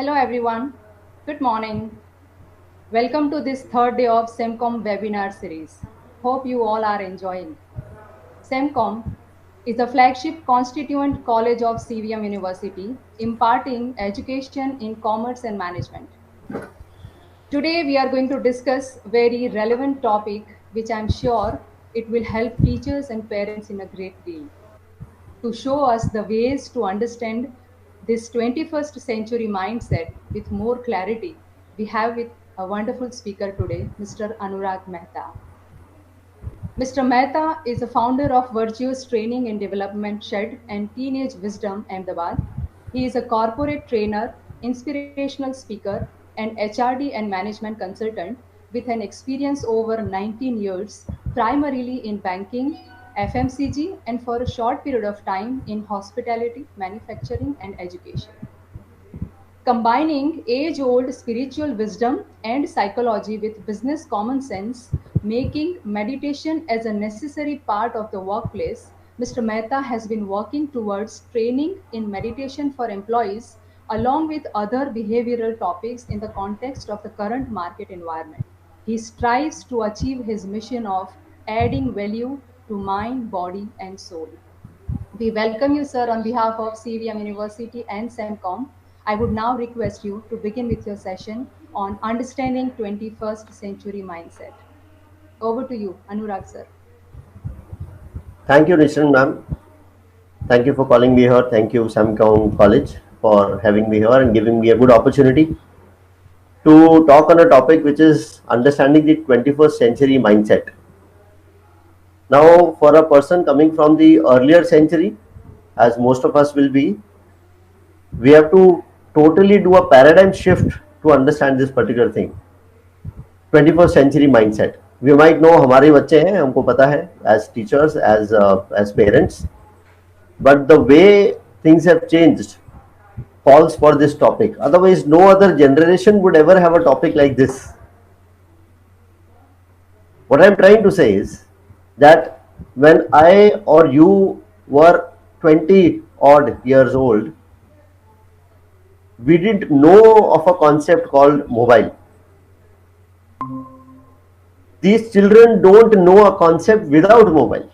Hello everyone. Good morning. Welcome to this third day of SEMCOM webinar series. Hope you all are enjoying. SEMCOM is the flagship constituent college of CVM University, imparting education in commerce and management. Today we are going to discuss very relevant topic which I am sure it will help teachers and parents in a great deal. To show us the ways to understand this 21st century mindset with more clarity, we have with a wonderful speaker today, Mr. Anurag Mehta. Mr. Mehta is a founder of Virtuous Training and Development Shed and Teenage Wisdom, Ahmedabad. He is a corporate trainer, inspirational speaker, and HRD and management consultant with an experience over 19 years, primarily in banking, FMCG, and for a short period of time in hospitality, manufacturing, and education. Combining age old spiritual wisdom and psychology with business common sense, making meditation as a necessary part of the workplace, Mr. Mehta has been working towards training in meditation for employees along with other behavioral topics in the context of the current market environment. He strives to achieve his mission of adding value to mind, body, and soul. We welcome you, sir, on behalf of CVM University and SEMCOM. I would now request you to begin with your session on understanding 21st century mindset. Over to you, Anurag, sir. Thank you, Nishan ma'am. Thank you for calling me here. Thank you, Samcom College, for having me here and giving me a good opportunity to talk on a topic which is understanding the 21st century mindset. Now, for a person coming from the earlier century, as most of us will be, we have to totally do a paradigm shift to understand this particular thing. 21st century mindset. We might know हमारे बच्चे हैं, हमको पता है as teachers, as parents, but the way things have changed calls for this topic. Otherwise, no other generation would ever have a topic like this. What I'm trying to say is that when I or you were 20 odd years old, we didn't know of a concept called mobile. These children don't know a concept without mobile.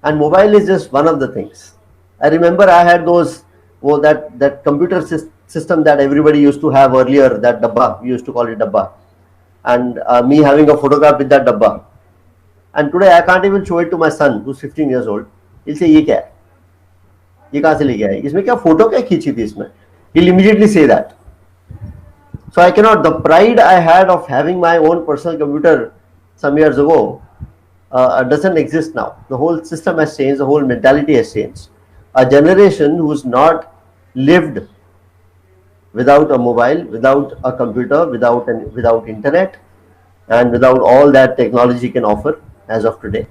And mobile is just one of the things. I remember I had that computer system that everybody used to have earlier, that dabba, we used to call it dabba, and me having a photograph with that dabba. And today I can't even show it to my son who's 15 years old. He'll say, ये क्या है? ये कहाँ से लेके आए? इसमें क्या photo क्या खींची थी इसमें? He'll immediately say that. So I cannot, the pride I had of having my own personal computer some years ago doesn't exist now. The whole system has changed, the whole mentality has changed. A generation who's not lived without a mobile, without a computer, without internet, and without all that technology can offer as of today.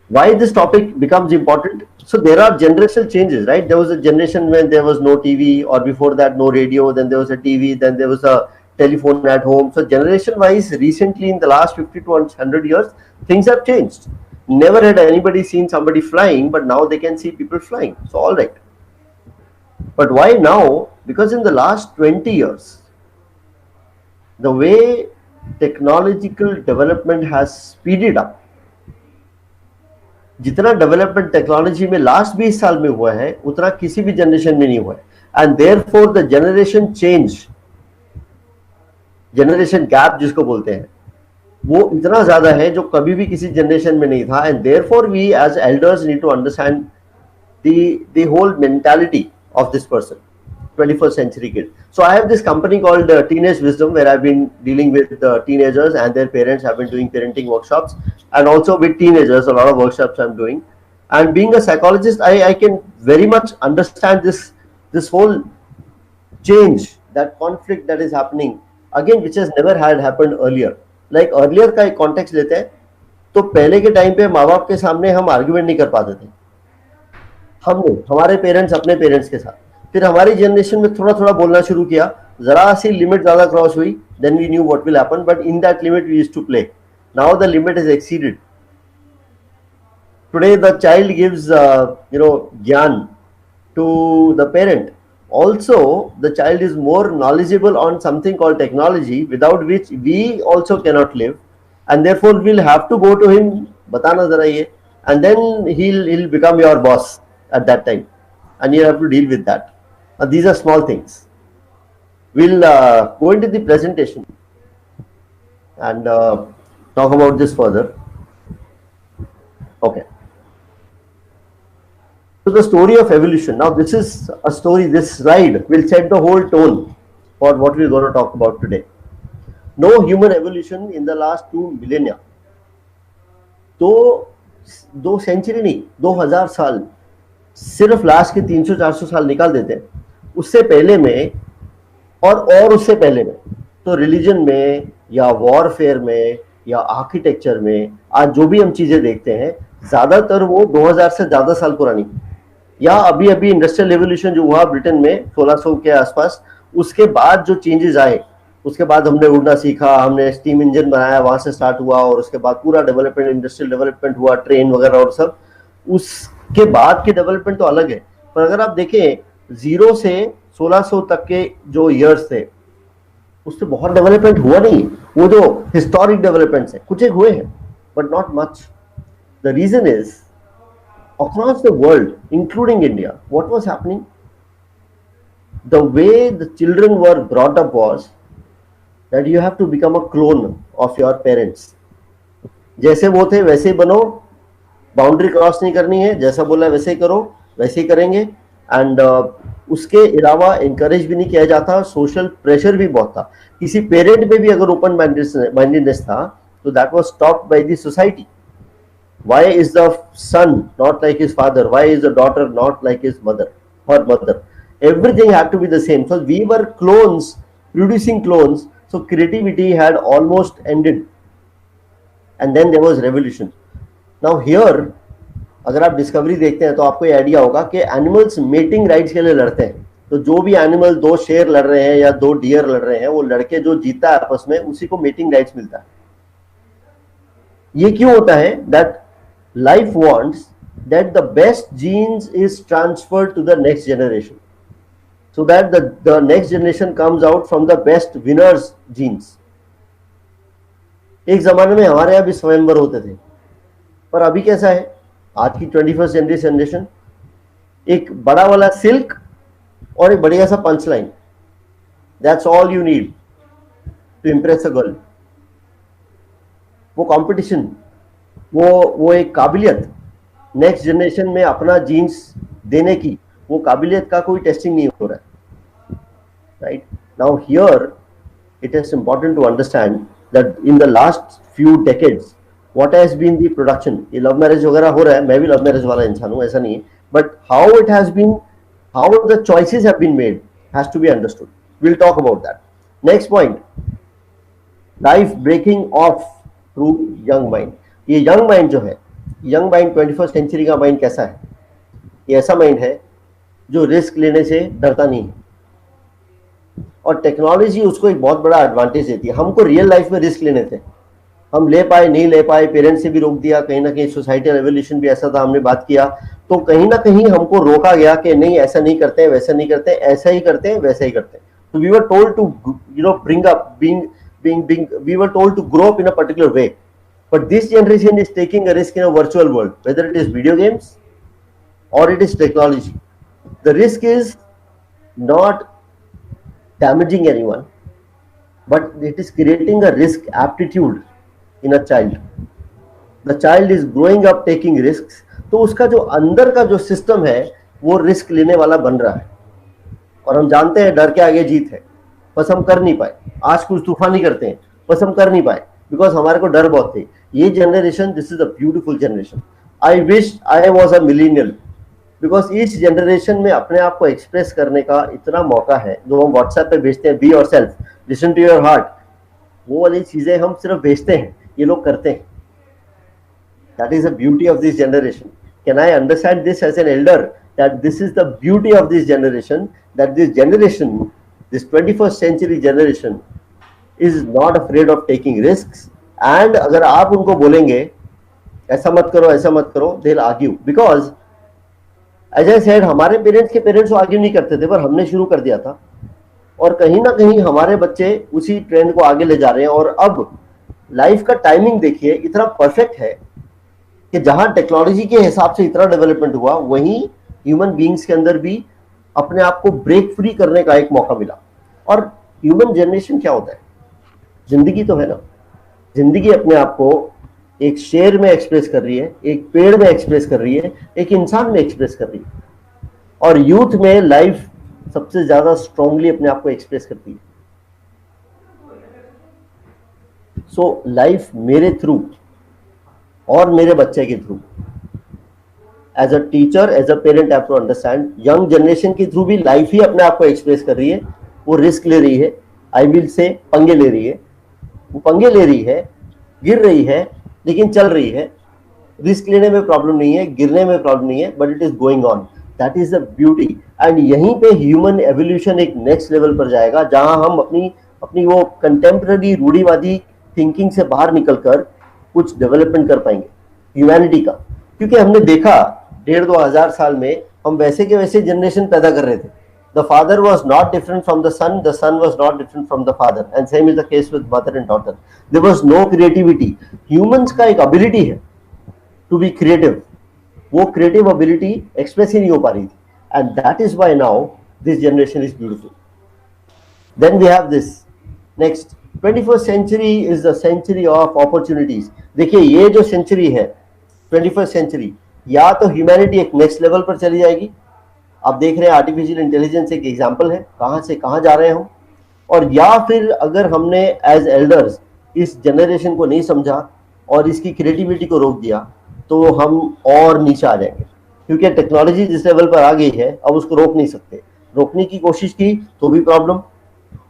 Why this topic becomes important? So there are generational changes, right? There was a generation when there was no TV, or before that no radio, then there was a TV, then there was a telephone at home. So generation wise, recently in the last 50 to 100 years, things have changed. Never had anybody seen somebody flying, but now they can see people flying. So all right. But why now? Because in the last 20 years, the way technological development has speeded up, जितना development technology में last 20 साल में हुआ है उतना किसी भी generation में नहीं हुआ है and therefore the generation change, generation gap जिसको बोलते हैं, वो इतना ज्यादा है जो कभी भी किसी जनरेशन में नहीं था and therefore we as elders need to understand the whole mentality of this person, 21st century kid. So I have this company called Teenage Wisdom, where I've been dealing with teenagers and their parents. Have been doing parenting workshops, and also with teenagers a lot of workshops I'm doing. And being a psychologist, I can very much understand this whole change, that conflict that is happening again, which has never had happened earlier. Like earlier का एक context लेते हैं, तो पहले के time पे माँ बाप के सामने हम आर्ग्यूमेंट नहीं कर पाते थे, हमने हमारे पेरेंट्स अपने पेरेंट्स के साथ, फिर हमारी जनरेशन में थोड़ा थोड़ा बोलना शुरू किया, जरा सी लिमिट ज्यादा क्रॉस हुई, then we knew what will happen, but in that limit we used to play. Now the limit is exceeded. Today the child gives gyan to the parent Also the child is more knowledgeable on something called technology, without which we also cannot live, and therefore we'll have to go to him, batana zara ye, and then he'll become your boss at that time, and you have to deal with that. These are small things. We'll go into the presentation and talk about this further. Okay. So the story of evolution. Now this is a story, this slide will set the whole tone for what we're going to talk about today. No human evolution in the last 2 millennia. तो 2 century नहीं, 2000 साल, सिर्फ last के 300-400 साल निकाल देते हैं, उससे पहले में और उससे पहले में, तो रिलीजन में या वॉरफेयर में या आर्किटेक्चर में आज जो भी हम चीजें देखते हैं, ज्यादातर वो 2000 से ज्यादा साल पुरानी, या अभी अभी इंडस्ट्रियल रेवोल्यूशन जो हुआ ब्रिटेन में 1600 के आसपास, उसके बाद जो चेंजेस आए, उसके बाद हमने उड़ना सीखा, हमने स्टीम इंजन बनाया, वहां से स्टार्ट हुआ, और उसके बाद पूरा डेवलपमेंट, इंडस्ट्रियल डेवलपमेंट हुआ, ट्रेन वगैरह और सब, उसके बाद की डेवलपमेंट तो अलग है। पर अगर आप देखें 0 से 1600 तक के जो ईयर्स थे, उससे बहुत डेवलपमेंट हुआ नहीं। वो जो हिस्टोरिक डेवलपमेंट्स है, कुछ एक हुए हैं, but not much. The reason is across the world, including India, what was happening? The way the children were brought up was that you have to become a clone of your parents. जैसे वो थे वैसे ही बनो, boundary cross नहीं करनी है, जैसा बोला है वैसे ही करो, वैसे ही करेंगे। एंड उसके अलावा इनकरेज भी नहीं किया जाता, सोशल प्रेशर भी बहुत था। किसी पेरेंट पे भी अगर ओपन माइंडेडनेस था तो that was stopped by the society. Why is the son not like his father? Why is the daughter not like his mother, her mother? Everything had to be the same. So we were clones, producing clones. So creativity had almost ended. And then there was revolution. Now here, अगर आप discovery देखते हैं तो आपको ये idea होगा कि animals mating rights के लिए लड़ते हैं। तो जो भी एनिमल, 2 शेर लड़ रहे हैं या 2 डियर लड़ रहे हैं, वो लड़के जो जीता है आपस में, उसी को मेटिंग राइट्स मिलता है। ये क्यों होता है? That life wants that the best genes is transferred to the next generation, so that the next generation comes out from the best winners genes. एक जमाने में हमारे यहाँ भी स्वयंवर होते थे, पर अभी कैसा है? आज की 21st जनरेशन, एक बड़ा वाला सिल्क और एक बढ़िया सा punch line, that's all you need to impress a girl. वो कंपटीशन, वो एक काबिलियत नेक्स्ट जनरेशन में अपना जीन्स देने की, वो काबिलियत का कोई टेस्टिंग नहीं हो रहा है। Right now here it is important to understand that in the last few decades what has been the production. ये लव मैरिज वगैरह हो रहा है, मैं भी लव मैरिज वाला इंसान हूँ, ऐसा नहीं है, but how it has been, how the choices have been made has to be understood. Will talk about that. Next point, life breaking of through young mind. ये यंग माइंड जो है, young mind 21st century का mind कैसा है? ये ऐसा mind है जो रिस्क लेने से डरता नहीं है, और टेक्नोलॉजी उसको एक बहुत बड़ा एडवांटेज देती है। हमको रियल लाइफ में रिस्क लेने थे, हम ले पाए नहीं ले पाए, पेरेंट्स से भी रोक दिया, कहीं ना कहीं सोसाइटल रेवोल्यूशन भी ऐसा था, हमने बात किया, तो कहीं ना कहीं हमको रोका गया कि नहीं ऐसा नहीं करते, वैसा नहीं करते, ऐसा ही करते हैं, वैसा ही करते हैं। तो we were told to bring up being we were told to grow up in a particular way. But this generation is taking a risk in a virtual world, whether it is video games or it is technology. The risk is not damaging anyone, but it is creating a risk aptitude in a child. The child is growing up taking risks, तो उसका जो अंदर का जो system है वो risk लेने वाला बन रहा है। और हम जानते हैं डर के आगे जीत है, बस हम कर नहीं पाए। आज कुछ तूफानी करते हैं, बस हम कर नहीं पाए, बिकॉज हमारे को डर बहुत थे। ये generation, this is a beautiful generation. I wish I was a millennial, because इस जनरेशन में अपने आप को एक्सप्रेस करने का इतना मौका है। जो हम व्हाट्सएप पे भेजते हैं, be your self, listen to your heart, वो वाली चीजें हम सिर्फ भेजते हैं, ये लोग करते हैं। That is the beauty of this generation. Can I understand this as an elder, that this is the beauty of this generation, that this generation, this 21st century generation is not afraid of taking risks. And अगर आप उनको बोलेंगे ऐसा मत करो, ऐसा मत करो, they'll argue, because as I said, हमारे पेरेंट्स के पेरेंट्स आगे नहीं करते थे, पर हमने शुरू कर दिया था, और कहीं ना कहीं हमारे बच्चे उसी ट्रेंड को आगे ले जा रहे हैं। और अब लाइफ का टाइमिंग देखिए, इतना परफेक्ट है कि जहां टेक्नोलॉजी के हिसाब से इतना डेवलपमेंट हुआ, वहीं ह्यूमन बीइंग्स के अंदर भी अपने आप को ब्रेक फ्री करने का एक मौका मिला। और ह्यूमन जनरेशन क्या होता है? जिंदगी तो है ना, जिंदगी अपने आप को एक शेर में एक्सप्रेस कर रही है, एक पेड़ में एक्सप्रेस कर रही है, एक इंसान में एक्सप्रेस कर रही है, और यूथ में लाइफ सबसे ज्यादा स्ट्रांगली अपने आप को एक्सप्रेस करती है। सो लाइफ मेरे थ्रू और मेरे बच्चे के through, as a teacher, as a parent, have to understand, young generation के थ्रू भी लाइफ ही अपने आप को एक्सप्रेस कर रही है। वो रिस्क ले रही है, आई विल से पंगे ले रही है, वो पंगे ले रही है, गिर रही है, लेकिन चल रही है। रिस्क लेने में प्रॉब्लम नहीं है, गिरने में प्रॉब्लम नहीं है, but it is going on. That is the beauty. And यहीं पे ह्यूमन एवोल्यूशन एक नेक्स्ट लेवल पर जाएगा, जहां हम अपनी अपनी वो कंटेम्पररी रूढ़िवादी थिंकिंग से बाहर निकलकर कुछ डेवलपमेंट कर पाएंगे ह्यूमैनिटी का। क्योंकि हमने देखा 1,500-2,000 साल में हम वैसे के वैसे जनरेशन पैदा कर रहे थे। The father was not different from the son was not different from the father, and same is the case with mother and daughter. There was no creativity. Humans का एक एबिलिटी है टू बी क्रिएटिव, वो creative ability express ही नहीं हो पा रही थी, and that is why now this generation is beautiful. Then we have this next, 21st century is the century of opportunities. देखिए, ये जो सेंचुरी है 21st सेंचुरी, या तो ह्यूमैनिटी एक नेक्स्ट लेवल पर चली जाएगी। आप देख रहे हैं आर्टिफिशियल इंटेलिजेंस एक एग्जांपल है, कहां से कहां जा रहे हैं हम। और या फिर अगर हमने एज एल्डर्स इस जनरेशन को नहीं समझा और इसकी क्रिएटिविटी को रोक दिया, तो हम और नीचे आ जाएंगे। क्योंकि टेक्नोलॉजी जिस लेवल पर आ गई है, अब उसको रोक नहीं सकते। रोकने की कोशिश की तो भी प्रॉब्लम,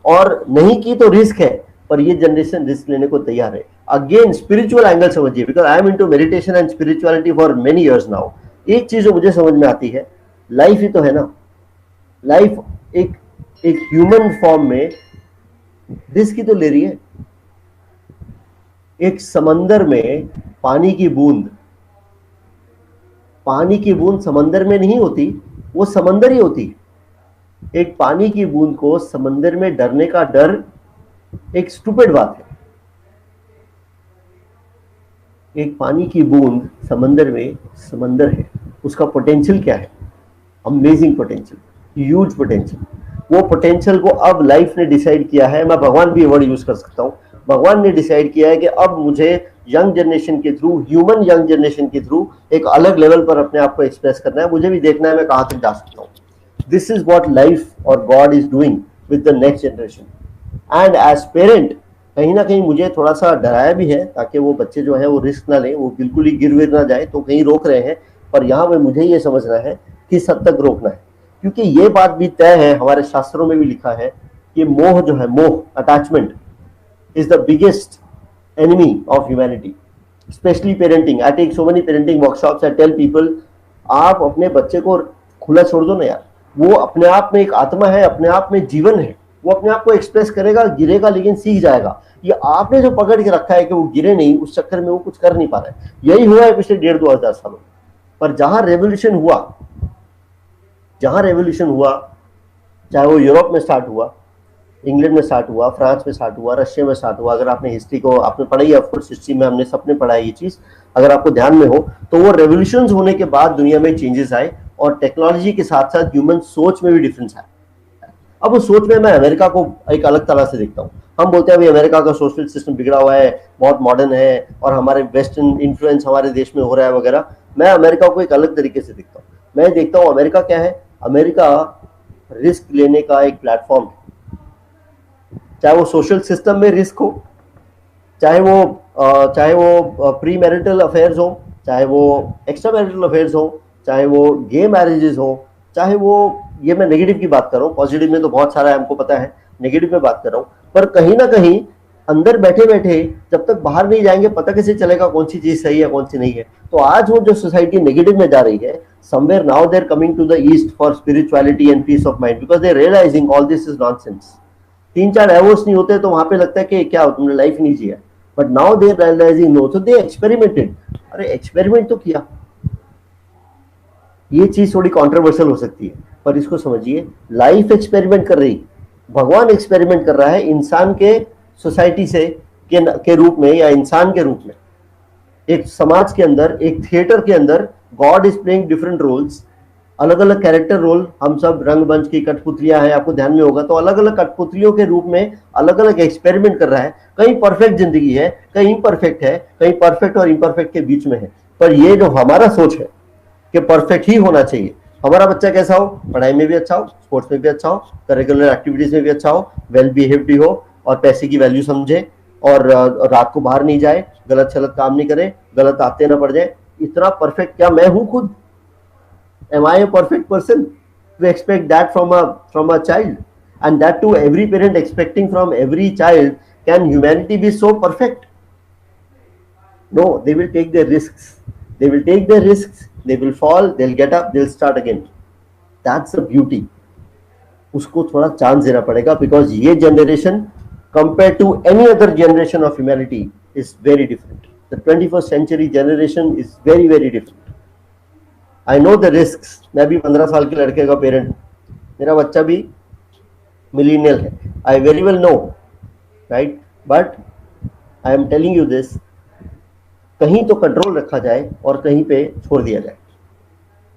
और नहीं की तो रिस्क है, पर ये जनरेशन रिस्क लेने को तैयार है। अगेन स्पिरिचुअल एंगल समझिए, because I am into meditation and spirituality for many years now. एक चीज जो मुझे समझ में आती है, लाइफ ही तो है ना, लाइफ एक एक ह्यूमन फॉर्म में रिस्क ही तो ले रही है। एक समंदर में पानी की बूंद, पानी की बूंद समंदर में नहीं होती, वो समंदर ही होती। एक पानी की बूंद को समंदर में डरने का डर एक स्टूपिड बात है। एक पानी की बूंद समंदर में, समंदर है, उसका पोटेंशियल क्या है? Amazing potential, huge potential. वो पोटेंशियल को अब लाइफ ने डिसाइड किया है, मैं भगवान भी वर्ड यूज कर सकता हूँ, भगवान ने डिसाइड किया है कि अब मुझे यंग जनरेशन के थ्रू, ह्यूमन यंग जनरेशन के थ्रू एक अलग लेवल पर अपने आप को एक्सप्रेस करना है। मुझे भी देखना है मैं कहां तक जा सकता हूँ। दिस इज व्हाट लाइफ और god is doing with the next generation. And as parent, कहीं ना कहीं मुझे थोड़ा सा डराया भी है, ताकि वो बच्चे जो है वो रिस्क ना लें, वो बिल्कुल ही गिर विर ना जाए, तो कहीं रोक रहे हैं। पर यहाँ पे मुझे ये समझना है किस हद तक रोकना है, क्योंकि ये बात भी तय है, हमारे शास्त्रों में भी लिखा है कि मोह जो है, मोह, attachment is the biggest enemy of humanity, especially parenting. I take so many parenting workshops. I tell people, आप अपने बच्चे को खुला छोड़ दो ना यार, वो अपने आप में एक आत्मा है, अपने आप में जीवन है, वो अपने आप को एक्सप्रेस करेगा, गिरेगा लेकिन सीख जाएगा। ये आपने जो पकड़ के रखा है कि वो गिरे नहीं, उस चक्कर में वो कुछ कर नहीं पा रहा है। यही हुआ है पिछले 1,500-2,000 सालों में। पर जहां रेवोल्यूशन हुआ, जहां रेवोल्यूशन हुआ, चाहे वो यूरोप में स्टार्ट हुआ, इंग्लैंड में स्टार्ट हुआ, फ्रांस में स्टार्ट हुआ, रशिया में स्टार्ट हुआ। अगर आपने हिस्ट्री को आपने पढ़ाई है, ऑफकोर्स हिस्ट्री में हमने सबने पढ़ा है ये चीज, अगर आपको ध्यान में हो, तो वो रेवोल्यूशंस होने के बाद दुनिया में चेंजेस आए, और टेक्नोलॉजी के साथ साथ ह्यूमन सोच में भी डिफरेंस आया। अब उस सोच में मैं अमेरिका को एक अलग तरह से देखता हूँ। हम बोलते हैं भाई अमेरिका का सोशल सिस्टम बिगड़ा हुआ है, बहुत मॉडर्न है, और हमारे वेस्टर्न इन्फ्लुएंस हमारे देश में हो रहा है वगैरह। मैं अमेरिका को एक अलग तरीके से देखता हूँ। मैं देखता हूँ अमेरिका क्या है, अमेरिका रिस्क लेने का एक प्लेटफॉर्म है। चाहे वो सोशल सिस्टम में रिस्क हो, चाहे वो प्री मैरिटल अफेयर्स हो, चाहे वो एक्स्ट्रा मैरिटल अफेयर्स हो, चाहे वो गे मैरिजेस हो, चाहे वो, ये मैं नेगेटिव की बात कर रहा हूँ, पॉजिटिव में तो बहुत सारा है, हमको पता है, नेगेटिव में बात कर रहा हूँ। पर कहीं ना कहीं अंदर बैठे बैठे जब तक बाहर नहीं जाएंगे, पता कैसे चलेगा कौन सी चीज सही है कौन सी नहीं है। तो आज वो जो सोसाइटी नेगेटिव में जा रही है, somewhere now they are coming to the east for spirituality and peace of mind, because they realizing all this is nonsense. 3-4 divorce नहीं होते तो वहां पे लगता है कि क्या तुमने लाइफ नहीं जिया, but now they realizing no, so they experimented. अरे एक्सपेरिमेंट तो किया, ये चीज थोड़ी कंट्रोवर्शियल हो सकती है, पर इसको समझिए, लाइफ एक्सपेरिमेंट कर रही, भगवान एक्सपेरिमेंट कर रहा है इंसान के सोसाइटी से के रूप में, या इंसान के रूप में, एक समाज के अंदर, एक थिएटर के अंदर god is playing different roles, अलग अलग कैरेक्टर रोल। हम सब रंगमंच की कठपुतलियां हैं, आपको ध्यान में होगा, तो अलग अलग कठपुतलियों के रूप में अलग अलग एक्सपेरिमेंट कर रहा है। कहीं परफेक्ट जिंदगी है, कहीं इम्परफेक्ट है, कहीं परफेक्ट और इम्परफेक्ट के बीच में है। पर ये जो हमारा सोच है कि परफेक्ट ही होना चाहिए, हमारा बच्चा कैसा हो, पढ़ाई में भी अच्छा हो, स्पोर्ट्स में भी अच्छा हो, करिकुलर एक्टिविटीज में भी अच्छा हो, वेल बिहेव्ड भी हो, और पैसे की वैल्यू समझे, और रात को बाहर नहीं जाए, गलत सलत काम नहीं करे, गलत आते ना पड़ जाए, इतना परफेक्ट क्या मैं हूं खुद? Am I a perfect person to expect that from a child? And that too, every parent expecting from every child, can humanity be so perfect? No, they will take their risks. They will take their risks. They will fall. They'll get up. They'll start again. That's the beauty. उसको थोड़ा chance देना पड़ेगा, because ये generation compared to any other generation of humanity is very different. The 21st century generation is very very different. I know the risk. मैं भी 15 साल के लड़के का पेरेंट, मेरा बच्चा भी मिलीनियल है, I very well know, right, but I am telling you this, कहीं तो कंट्रोल रखा जाए और कहीं पे छोड़ दिया जाए।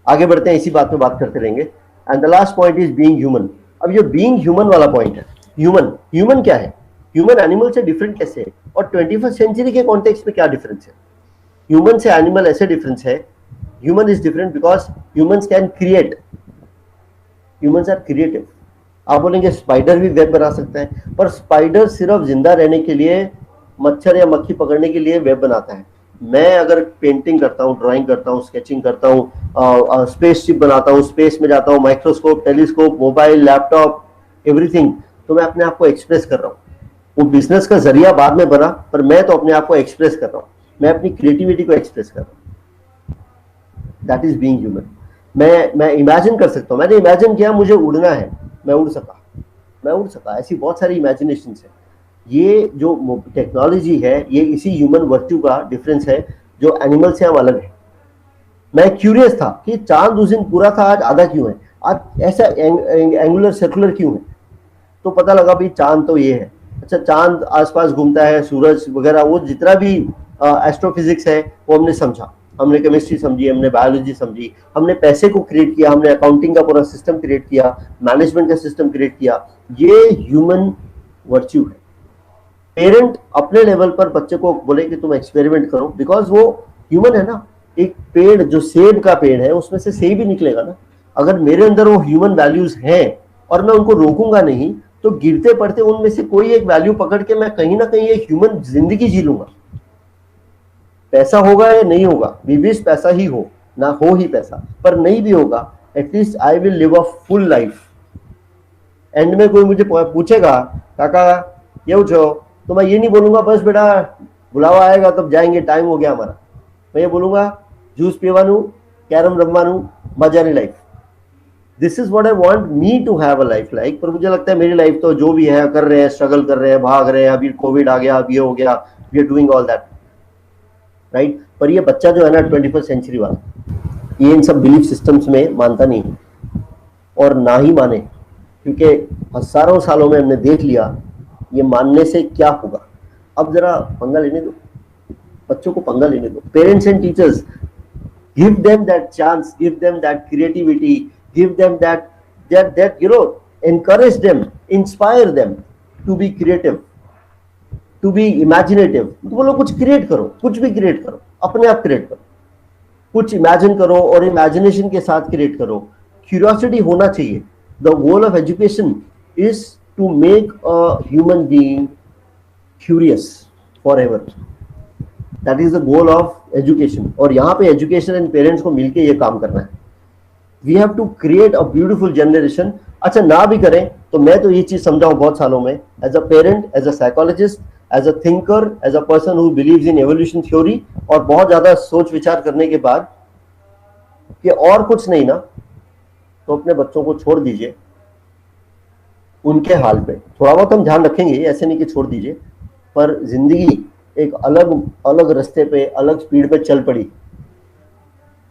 आगे बढ़ते हैं, इसी बात पे बात करते रहेंगे। And the last point is being human. अब ये बीइंग ह्यूमन वाला पॉइंट है। ह्यूमन क्या है? ह्यूमन एनिमल से डिफरेंट कैसे है, और 21st सेंचुरी के कॉन्टेक्स्ट में क्या डिफरेंस है? ह्यूमन से एनिमल ऐसे डिफरेंस है, human is different because humans can create, humans are creative। आप बोलेंगे स्पाइडर भी वेब बना सकता है, पर स्पाइडर सिर्फ जिंदा रहने के लिए, मच्छर या मक्खी पकड़ने के लिए वेब बनाता है। मैं अगर पेंटिंग करता हूँ, ड्राइंग करता हूँ, स्केचिंग करता हूँ, स्पेसशिप बनाता हूँ, स्पेस में जाता हूँ, microscope, telescope, mobile, laptop, everything, तो मैं अपने आप को एक्सप्रेस कर रहा हूँ। वो बिजनेस का जरिया बाद में बना, पर मैं तो अपने आप को एक्सप्रेस कर रहा हूँ, मैं अपनी क्रिएटिविटी को एक्सप्रेस कर रहा हूँ। That is being human. मैं इमेजिन कर सकता हूँ, मैंने इमेजिन किया मुझे उड़ना है, मैं उड़ सका, ऐसी बहुत सारी इमेजिनेशन है। ये जो टेक्नोलॉजी है, ये इसी ह्यूमन वर्च्यू का डिफरेंस है, जो एनिमल से हम अलग है। मैं क्यूरियस था कि चांद उस दिन पूरा था, आज आधा क्यों है, आज ऐसा एंगुलर सर्कुलर क्यों है, तो पता लगा भाई चांद तो ये है। अच्छा, चांद आसपास घूमता है, सूरज वगैरह, वो जितना भी एस्ट्रोफिजिक्स है वो हमने समझा, हमने केमिस्ट्री समझी, हमने बायोलॉजी समझी, हमने पैसे को क्रिएट किया, हमने अकाउंटिंग का पूरा सिस्टम क्रिएट किया, मैनेजमेंट का सिस्टम क्रिएट किया। ये ह्यूमन वर्च्यू है। पेरेंट अपने लेवल पर बच्चे को बोले कि तुम एक्सपेरिमेंट करो, बिकॉज वो ह्यूमन है ना। एक पेड़, जो सेब का पेड़ है, उसमें से सेब ही निकलेगा ना। अगर मेरे अंदर वो ह्यूमन वैल्यूज हैं और मैं उनको रोकूंगा नहीं, तो गिरते पड़ते उनमें से कोई एक वैल्यू पकड़ के मैं कहीं ना कहीं एक ह्यूमन जिंदगी जी लूंगा। पैसा होगा या नहीं होगा, वी विश पैसा ही हो, ना हो ही पैसा, पर नहीं भी होगा, at least I will live a full life. And में कोई मुझे पूछेगा काका ये उठो, तो मैं ये नहीं बोलूंगा बस बेटा बुलावा आएगा तब जाएंगे, टाइम हो गया हमारा। मैं ये बोलूंगा जूस पीवानू, कैरम रमवानू, मजा नहीं life. This is what I want me to have a life like. पर मुझे लगता है मेरी लाइफ तो जो भी है कर रहे हैं, स्ट्रगल कर रहे हैं, भाग रहे हैं, अभी कोविड आ गया, अभी ये हो गया, we are doing all that, right. पर ये बच्चा जो है ना 21st सेंचुरी वाला, ये इन सब बिलीफ सिस्टम्स में मानता नहीं है, और ना ही माने, क्योंकि हजारों सालों में हमने देख लिया ये मानने से क्या होगा। अब जरा पंगा लेने दो, बच्चों को पंगा लेने दो। Parents and teachers, give them that chance, give them that creativity, give them that you know, encourage them, inspire them to be creative, to be imaginative। तो बोलो कुछ क्रिएट करो, कुछ भी क्रिएट करो, अपने आप क्रिएट करो, कुछ इमेजिन करो और इमेजिनेशन के साथ क्रिएट करो। क्यूरियोसिटी होना चाहिए। The goal of education is to make a human being curious forever. That is the goal of education. और यहाँ पे एजुकेशन एंड पेरेंट्स को मिलके ये काम करना है। We have to create a beautiful generation. अच्छा, ना भी करें तो मैं तो ये चीज समझा हूं बहुत सालों में, as a parent, as a psychologist, as a thinker, as a person who believes in evolution theory, और बहुत ज्यादा सोच विचार करने के बाद कि और कुछ नहीं ना, तो अपने बच्चों को छोड़ दीजिए उनके हाल पे। थोड़ा बहुत हम ध्यान रखेंगे, ऐसे नहीं कि छोड़ दीजिए, पर जिंदगी एक अलग अलग रास्ते पे, अलग स्पीड पे चल पड़ी।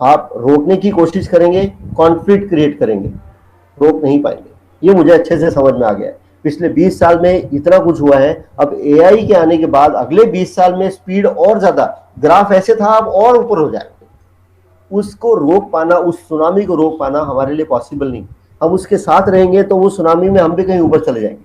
आप रोकने की कोशिश करेंगे, कॉन्फ्लिक्ट क्रिएट करेंगे, रोक नहीं पाएंगे। ये मुझे अच्छे से समझ में आ गया है। पिछले 20 साल में इतना कुछ हुआ है, अब एआई के आने के बाद अगले 20 साल में स्पीड और ज्यादा, ग्राफ ऐसे था अब और ऊपर हो जाएगा। उसको रोक पाना, उस सुनामी को रोक पाना हमारे लिए पॉसिबल नहीं। हम उसके साथ रहेंगे तो वो सुनामी में हम भी कहीं ऊपर चले जाएंगे।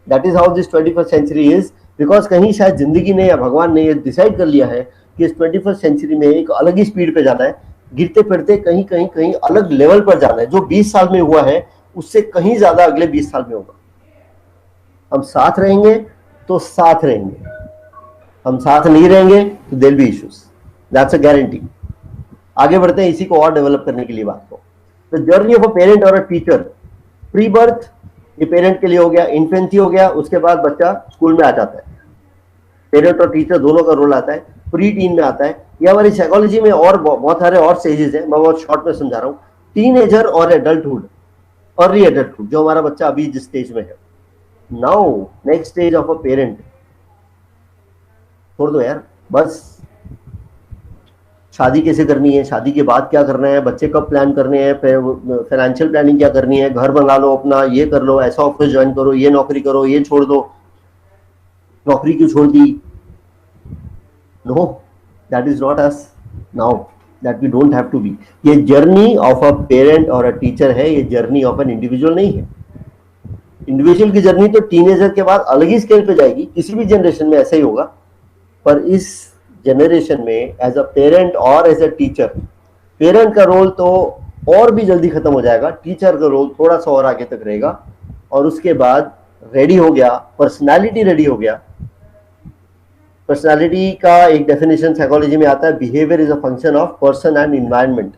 That is how this 21st century is, because कहीं शायद जिंदगी ने या भगवान ने ये डिसाइड कर लिया है कि इस 21st सेंचुरी में एक अलग ही स्पीड पे जाना है, गिरते फिरते कहीं कहीं कहीं अलग लेवल पर जाना है। जो 20 साल में हुआ है उससे कहीं ज्यादा अगले 20 साल में होगा। हम साथ रहेंगे तो साथ रहेंगे, हम साथ नहीं रहेंगे तो there be issues, that's a guarantee. आगे बढ़ते हैं इसी को और डेवलप करने के लिए बात को। The journey of a parent और अ टीचर, प्री बर्थ ये पेरेंट के लिए हो गया, इन्फेंसी हो गया, उसके बाद बच्चा स्कूल में आ जाता है, पेरेंट और टीचर दोनों का रोल आता है। प्री टीन में आता है, ये हमारी साइकोलॉजी में और बहुत सारे और स्टेजेस हैं, मैं बहुत शॉर्ट में समझा रहा हूँ। टीनेजर और एडल्टहुड, अर्ली एडल्टहुड, जो हमारा बच्चा अभी जिस स्टेज में है। Now next stage of a parent, छोड़ दो यार, बस शादी कैसे करनी है, शादी के बाद क्या करना है, बच्चे कब प्लान करने हैं, फाइनेंशियल प्लानिंग क्या करनी है, घर बना लो अपना, ये कर लो, ऐसा ऑफिस ज्वाइन करो, ये नौकरी करो, ये छोड़ दो, नौकरी क्यों छोड़ दी। No, that is not us now, that we don't have to be. ये जर्नी ऑफ अ पेरेंट और अ टीचर है, ये जर्नी ऑफ एन इंडिविजुअल नहीं है। इंडिविजुअल की जर्नी तो टीनेजर के बाद अलग ही स्केल पे जाएगी, किसी भी जनरेशन में ऐसा ही होगा। पर इस जनरेशन में एज अ पेरेंट और एज अ टीचर, पेरेंट का रोल तो और भी जल्दी खत्म हो जाएगा, टीचर का रोल थोड़ा सा और आगे तक रहेगा। और उसके बाद रेडी हो गया, पर्सनालिटी रेडी हो गया। पर्सनालिटी का एक डेफिनेशन साइकोलॉजी में आता है, behaviour is a function of person and environment.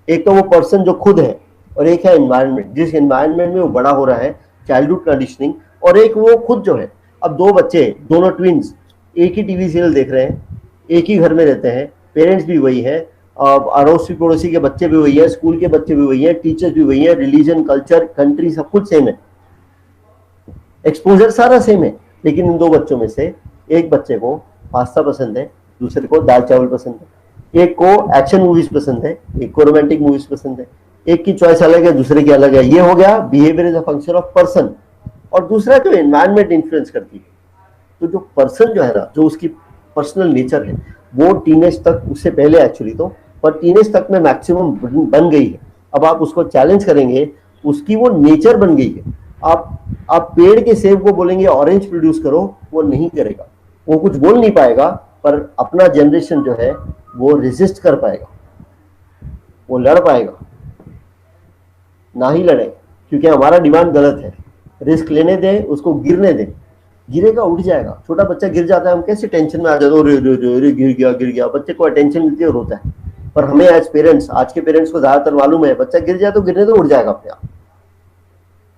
एक तो वो पर्सन जो खुद है, और एक है एनवायरनमेंट, जिस एनवायरनमेंट में वो बड़ा हो रहा है, चाइल्डहुड कंडीशनिंग, और एक वो खुद जो है। अब दो बच्चे, दोनों ट्विंस, एक ही टीवी सीरियल देख रहे हैं, एक ही घर में रहते हैं, पेरेंट्स भी वही है, अड़ोसी पड़ोसी के बच्चे भी वही है, स्कूल के बच्चे भी वही है, टीचर्स भी वही है, रिलीजन, कल्चर, कंट्री सब कुछ सेम है, एक्सपोजर सारा सेम है। लेकिन इन दो बच्चों में से एक बच्चे को पास्ता पसंद है, दूसरे को दाल चावल पसंद है, एक को एक्शन मूवीज पसंद है, एक को रोमांटिक मूवीज पसंद है, एक की चॉइस अलग है, दूसरे की अलग है। ये हो गया behaviour is a function of person. और दूसरा जो एनवायरनमेंट इन्फ्लुएंस करती है, तो जो पर्सन जो है ना, जो उसकी पर्सनल नेचर है, वो टीनेज तक, उससे पहले एक्चुअली तो, पर टीनेज तक में मैक्सिमम बन गई है। अब आप उसको चैलेंज करेंगे, उसकी वो नेचर बन गई है। आप पेड़ के सेब को बोलेंगे ऑरेंज प्रोड्यूस करो, वो नहीं करेगा, वो कुछ बोल नहीं पाएगा, पर अपना जनरेशन जो है वो रेजिस्ट कर पाएगा, वो लड़ पाएगा। ना ही लड़े, क्योंकि हमारा डिमांड गलत है। रिस्क लेने दें, उसको गिरने दें, गिरेगा उठ जाएगा। छोटा बच्चा गिर जाता है, हम कैसे टेंशन में आ जाते हैं, गिर गया। बच्चे को अटेंशन मिलती है, रोता है। पर हमें एज पेरेंट्स, आज के पेरेंट्स को ज्यादातर मालूम है, बच्चा गिर जाए तो गिरने तो उठ जाएगा अपने आप।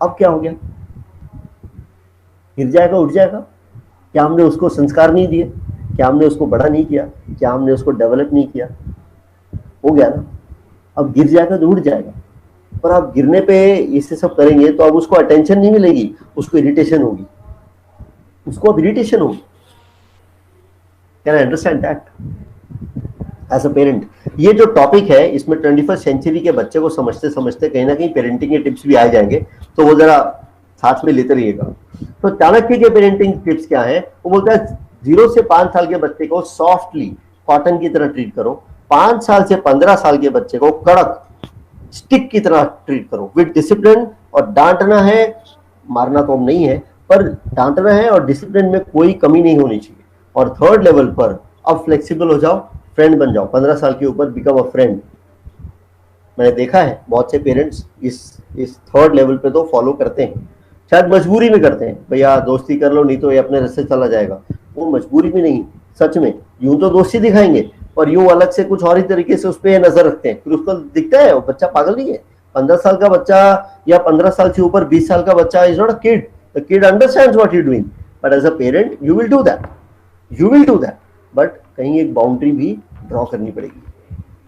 अब क्या हो गया, गिर जाएगा उठ जाएगा। क्या हमने उसको संस्कार नहीं दिए, क्या हमने उसको बड़ा नहीं किया, क्या हमने उसको डेवलप नहीं किया, हो गया ना। अब गिर जाएगा तो उठ जाएगा। पर आप गिरने पे इसे सब करेंगे तो अब उसको अटेंशन नहीं मिलेगी, उसको इरिटेशन होगी, उसको अब इरिटेशन होगी। Can I understand that as a parent. ये जो टॉपिक है, इसमें 21st सेंचुरी के बच्चे को समझते समझते कहीं ना कहीं पेरेंटिंग के टिप्स भी आ जाएंगे, तो वो जरा साथ में लेते रहिएगा। तो चाणक्य के पेरेंटिंग टिप्स क्या है, वो बोलता है 0 से 5 साल के बच्चे को सॉफ्टली कॉटन की तरह ट्रीट करो, 5 साल से 15 साल के बच्चे को कड़क स्टिक की तरह ट्रीट करो विद डिसिप्लिन। और डांटना है, मारना तो नहीं है, पर डांटना है और डिसिप्लिन में कोई कमी नहीं होनी चाहिए। और थर्ड लेवल पर अब फ्लेक्सिबल हो जाओ, फ्रेंड बन जाओ, 15 साल के ऊपर बिकम अ फ्रेंड। मैंने देखा है बहुत से पेरेंट्स इस थर्ड लेवल पे तो फॉलो करते हैं, शायद मजबूरी में करते हैं, भैया दोस्ती कर लो नहीं तो ये अपने रास्ते चला जाएगा। वो मजबूरी में नहीं, सच में यूं तो दोस्ती दिखाएंगे, और यूं अलग से कुछ और ही तरीके से उस पर नजर रखते हैं। फिर उसको दिखता है वो बच्चा पागल नहीं है। 15 साल का बच्चा या 15 साल से ऊपर 20 साल का बच्चा is not a kid, the kid understands what you doing, but as a parent you will do that, but कहीं एक बाउंड्री भी ड्रॉ करनी पड़ेगी।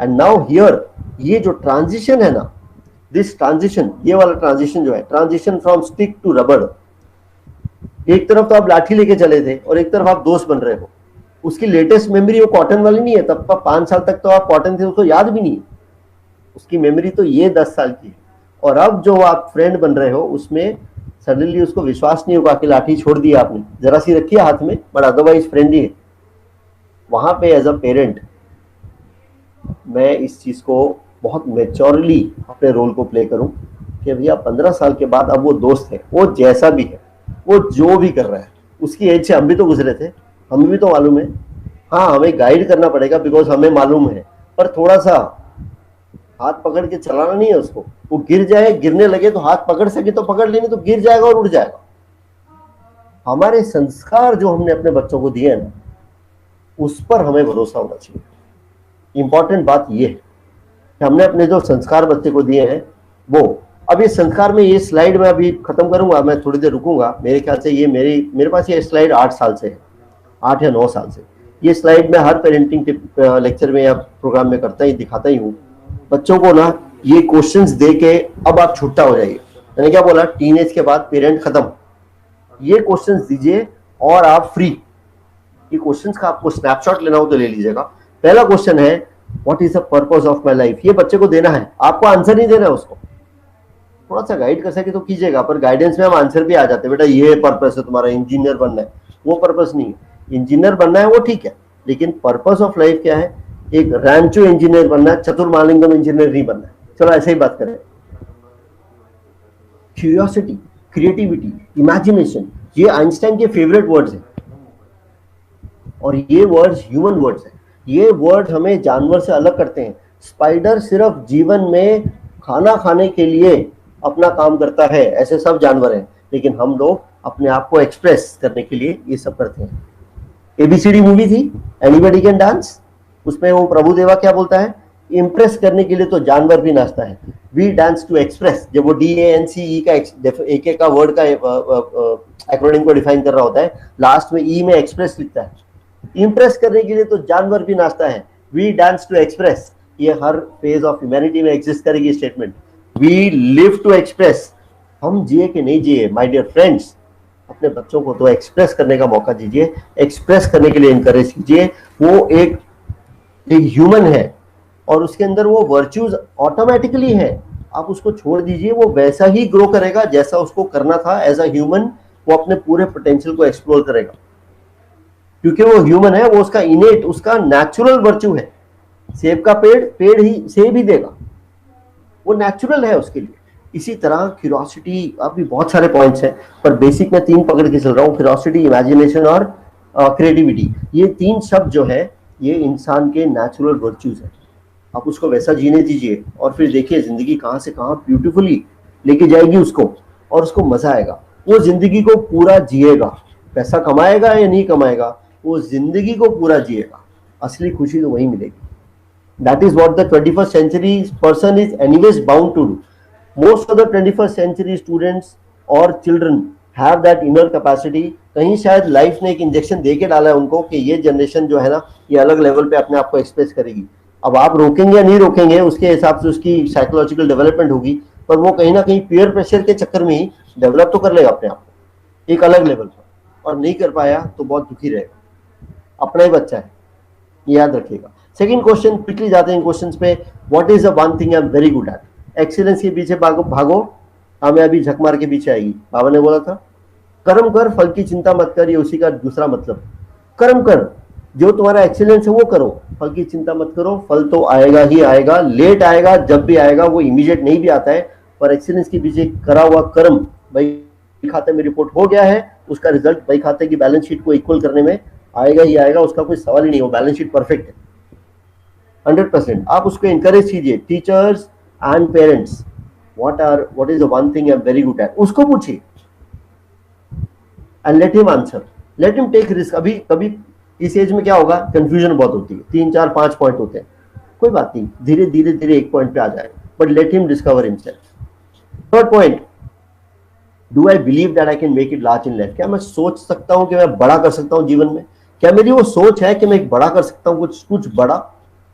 एंड नाउ हियर ये जो ट्रांजिशन है ना, दिस ट्रांजिशन, ये वाला ट्रांजिशन जो है, ट्रांजिशन फ्रॉम स्टिक टू रबड़। एक तरफ तो आप लाठी लेके चले थे और एक तरफ आप दोस्त बन रहे हो। उसकी लेटेस्ट मेमोरी वो कॉटन वाली नहीं है, तब का 5 साल तक तो आप कॉटन थे, उसको याद भी नहीं है। उसकी मेमोरी तो ये 10 साल की है, और अब जो आप फ्रेंड बन रहे हो उसमें सडनली उसको विश्वास नहीं होगा कि लाठी छोड़ दी आपने, जरा सी रखी है हाथ में, बट अदरवाइज फ्रेंड ही है। वहां पे एज अ पेरेंट मैं इस चीज को बहुत मेच्योरली अपने रोल को प्ले करूं कि भैया 15 साल के बाद अब वो दोस्त है, वो जैसा भी है, वो जो भी कर रहा है, उसकी एज से हम भी तो गुजरे थे, हमें भी तो मालूम है। हाँ, हमें गाइड करना पड़ेगा बिकॉज हमें मालूम है, पर थोड़ा सा हाथ पकड़ के चलाना नहीं है उसको। वो गिर जाए, गिरने लगे तो हाथ पकड़ सके तो पकड़ लेने, तो गिर जाएगा और उड़ जाएगा। हमारे संस्कार जो हमने अपने बच्चों को दिए हैं ना, उस पर हमें भरोसा होना चाहिए। इंपॉर्टेंट बात यह है कि हमने अपने जो संस्कार बच्चे को दिए हैं वो, अब ये संस्कार में ये स्लाइड मैं अभी खत्म करूंगा, मैं थोड़ी देर रुकूंगा। मेरे ख्याल से ये मेरे पास ये स्लाइड 8 साल से है, 8 या 9 साल से। ये स्लाइड मैं हर पेरेंटिंग लेक्चर में या प्रोग्राम में करता ही दिखाता ही हूँ बच्चों को ना। ये क्वेश्चंस दे के अब आप छुट्टा हो जाइए। मैंने क्या बोला, टीनेज के बाद पेरेंट खत्म, ये क्वेश्चंस दीजिए और आप फ्री। ये क्वेश्चंस का आपको स्नैपशॉट लेना हो तो ले लीजिएगा। पहला क्वेश्चन है, what is the purpose of my life. ये बच्चे को देना है, आपको आंसर नहीं देना है उसको। थोड़ा सा गाइड कर सके तो कीजिएगा, पर गाइडेंस में हम आंसर भी आ जाते हैं, बेटा ये पर्पस है तुम्हारा, इंजीनियर बनना है। वो पर्पस नहीं है। इंजीनियर बनना है वो ठीक है, लेकिन पर्पस ऑफ लाइफ क्या है? एक रैंचो इंजीनियर बनना है, चतुर्मालिंगम इंजीनियर नहीं बनना है। चलो ऐसे ही बात करें। क्यूरियोसिटी, क्रिएटिविटी, इमेजिनेशन, ये आइंस्टाइन के फेवरेट वर्ड्स हैं, और ये वर्ड्स ह्यूमन वर्ड्स हैं। ये वर्ड हमें जानवर से अलग करते हैं। स्पाइडर सिर्फ जीवन में खाना खाने के लिए अपना काम करता है, ऐसे सब जानवर हैं, लेकिन हम लोग अपने आप को एक्सप्रेस करने के लिए ये सब करते हैं। एबीसीडी मूवी थी, एनीबॉडी कैन डांस, उसमें वो प्रभुदेवा क्या बोलता है, इम्प्रेस करने के लिए तो जानवर भी नाचता है, वी डांस टू एक्सप्रेस। जब वो DANCE का एक का वर्ड का एक्रोनिम को डिफाइन कर रहा होता है, लास्ट में ई में एक्सप्रेस लिखता है। इम्प्रेस करने के लिए तो जानवर भी नाचता है, वी डांस टू एक्सप्रेस। ये हर फेज ऑफ ह्यूमैनिटी में एग्जिस्ट करेगी statement, we live to express. हम जिए कि नहीं जिए माय डियर फ्रेंड्स, अपने बच्चों को तो एक्सप्रेस करने का मौका दीजिए, एक्सप्रेस करने के लिए इनकरेज कीजिए। वो एक ह्यूमन है और उसके अंदर वो वर्च्यूज ऑटोमेटिकली है। आप उसको छोड़ दीजिए, वो वैसा ही ग्रो करेगा जैसा उसको करना था एज अ ह्यूमन। वो अपने पूरे पोटेंशियल को एक्सप्लोर करेगा, क्योंकि वो ह्यूमन है, वो उसका इनेट, उसका नेचुरल वर्च्यू है। सेब का पेड़ ही सेब ही देगा, वो नेचुरल है उसके लिए। इसी तरह क्यूरियोसिटी, अब भी बहुत सारे पॉइंट्स हैं, पर बेसिक में 3 पकड़ के चल रहा हूँ, क्यूरियोसिटी, इमेजिनेशन और क्रिएटिविटी। ये 3 शब्द जो है ये इंसान के नेचुरल वर्च्यूज है। आप उसको वैसा जीने दीजिए और फिर देखिए जिंदगी कहाँ से कहाँ ब्यूटीफुली लेके जाएगी उसको, और उसको मजा आएगा। वो जिंदगी को पूरा जिएगा, पैसा कमाएगा या नहीं कमाएगा, वो जिंदगी को पूरा जिएगा। असली खुशी तो वही मिलेगी। That is what the 21st century person is anyways bound to do. Most of the 21st century students और children have that inner capacity. कहीं शायद लाइफ ने एक इंजेक्शन दे के डाला है उनको कि ये जनरेशन जो है ना, ये अलग लेवल पे अपने आप को एक्सप्रेस करेगी। अब आप रोकेंगे या नहीं रोकेंगे, उसके हिसाब से उसकी साइकोलॉजिकल डेवलपमेंट होगी, पर वो कहीं ना कहीं पीयर प्रेशर के चक्कर में ही डेवलप तो कर लेगा अपने आप को एक अलग लेवल पर, और नहीं कर पाया तो बहुत दुखी रहेगा। अपना ही बच्चा है, ये याद रखिएगा। सेकंड क्वेश्चन, क्विकली जाते हैं क्वेश्चंस पे। What is the one thing I am very good at? Excellence के पीछे भागो, कामयाबी झक मार के पीछे आएगी। बाबा ने बोला था कर्म कर, फल की चिंता मत कर, ये उसी का दूसरा मतलब। कर्म कर, जो तुम्हारा एक्सीलेंस है वो करो, फल की चिंता मत करो। फल तो आएगा ही आएगा, लेट आएगा, जब भी आएगा, वो इमीडिएट नहीं भी आता है। पर एक्सीलेंस के पीछे करा हुआ कर्म, भाई खाते में रिपोर्ट हो गया है, उसका रिजल्ट भाई खाते की बैलेंस शीट को इक्वल करने में आएगा ही आएगा, उसका कोई सवाल ही नहीं। वो बैलेंस शीट परफेक्ट है 100%। आप उसको इंकरेज कीजिए। Teachers and parents, what is the one thing I'm very good at, उसको पूछिए and let him answer, let him take risk। अभी कभी इस एज में क्या होगा, कंफ्यूजन बहुत होती है, 3 4 5 पॉइंट होते हैं, कोई बात नहीं, धीरे धीरे एक पॉइंट पे आ जाएगा, but let him discover himself. Third point, do I believe that I can make it large in life? क्या मैं सोच सकता हूं कि मैं बड़ा कर सकता हूं जीवन में? क्या मेरी वो सोच है कि मैं एक बड़ा कर सकता हूं, कुछ बड़ा?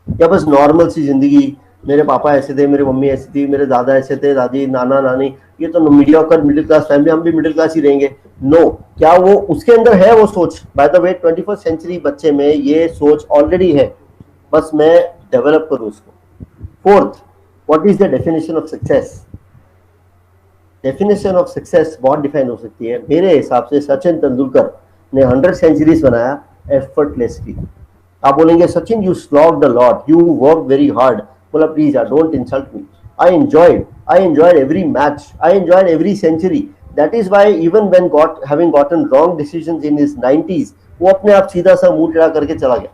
या बस नॉर्मल सी जिंदगी, मेरे पापा ऐसे थे, मेरी मम्मी ऐसी थी, मेरे दादा ऐसे थे, दादी, नाना नानी, ये तो मीडियोकर मिडिल क्लास फैमिली, हम भी मिडिल क्लास ही रहेंगे। नो, क्या वो उसके अंदर है वो सोच? By the way 21st century बच्चे में ये सोच ऑलरेडी है, बस मैं डेवलप करूं उसको। Fourth, what is the definition of success? Definition of success बहुत डिफाइन हो सकती है। मेरे हिसाब से सचिन तेंदुलकर ने 100 सेंचुरीज बनाया एफर्टलेसली। आप बोलेंगे Sachin you slogged a lot, you work very hard. बोला प्लीज यार don't insult me, I enjoyed every match, I enjoyed every century. That is why even when having gotten wrong decisions in his 90s, वो अपने आप सीधा सा मुंह टेढ़ा करके चला गया।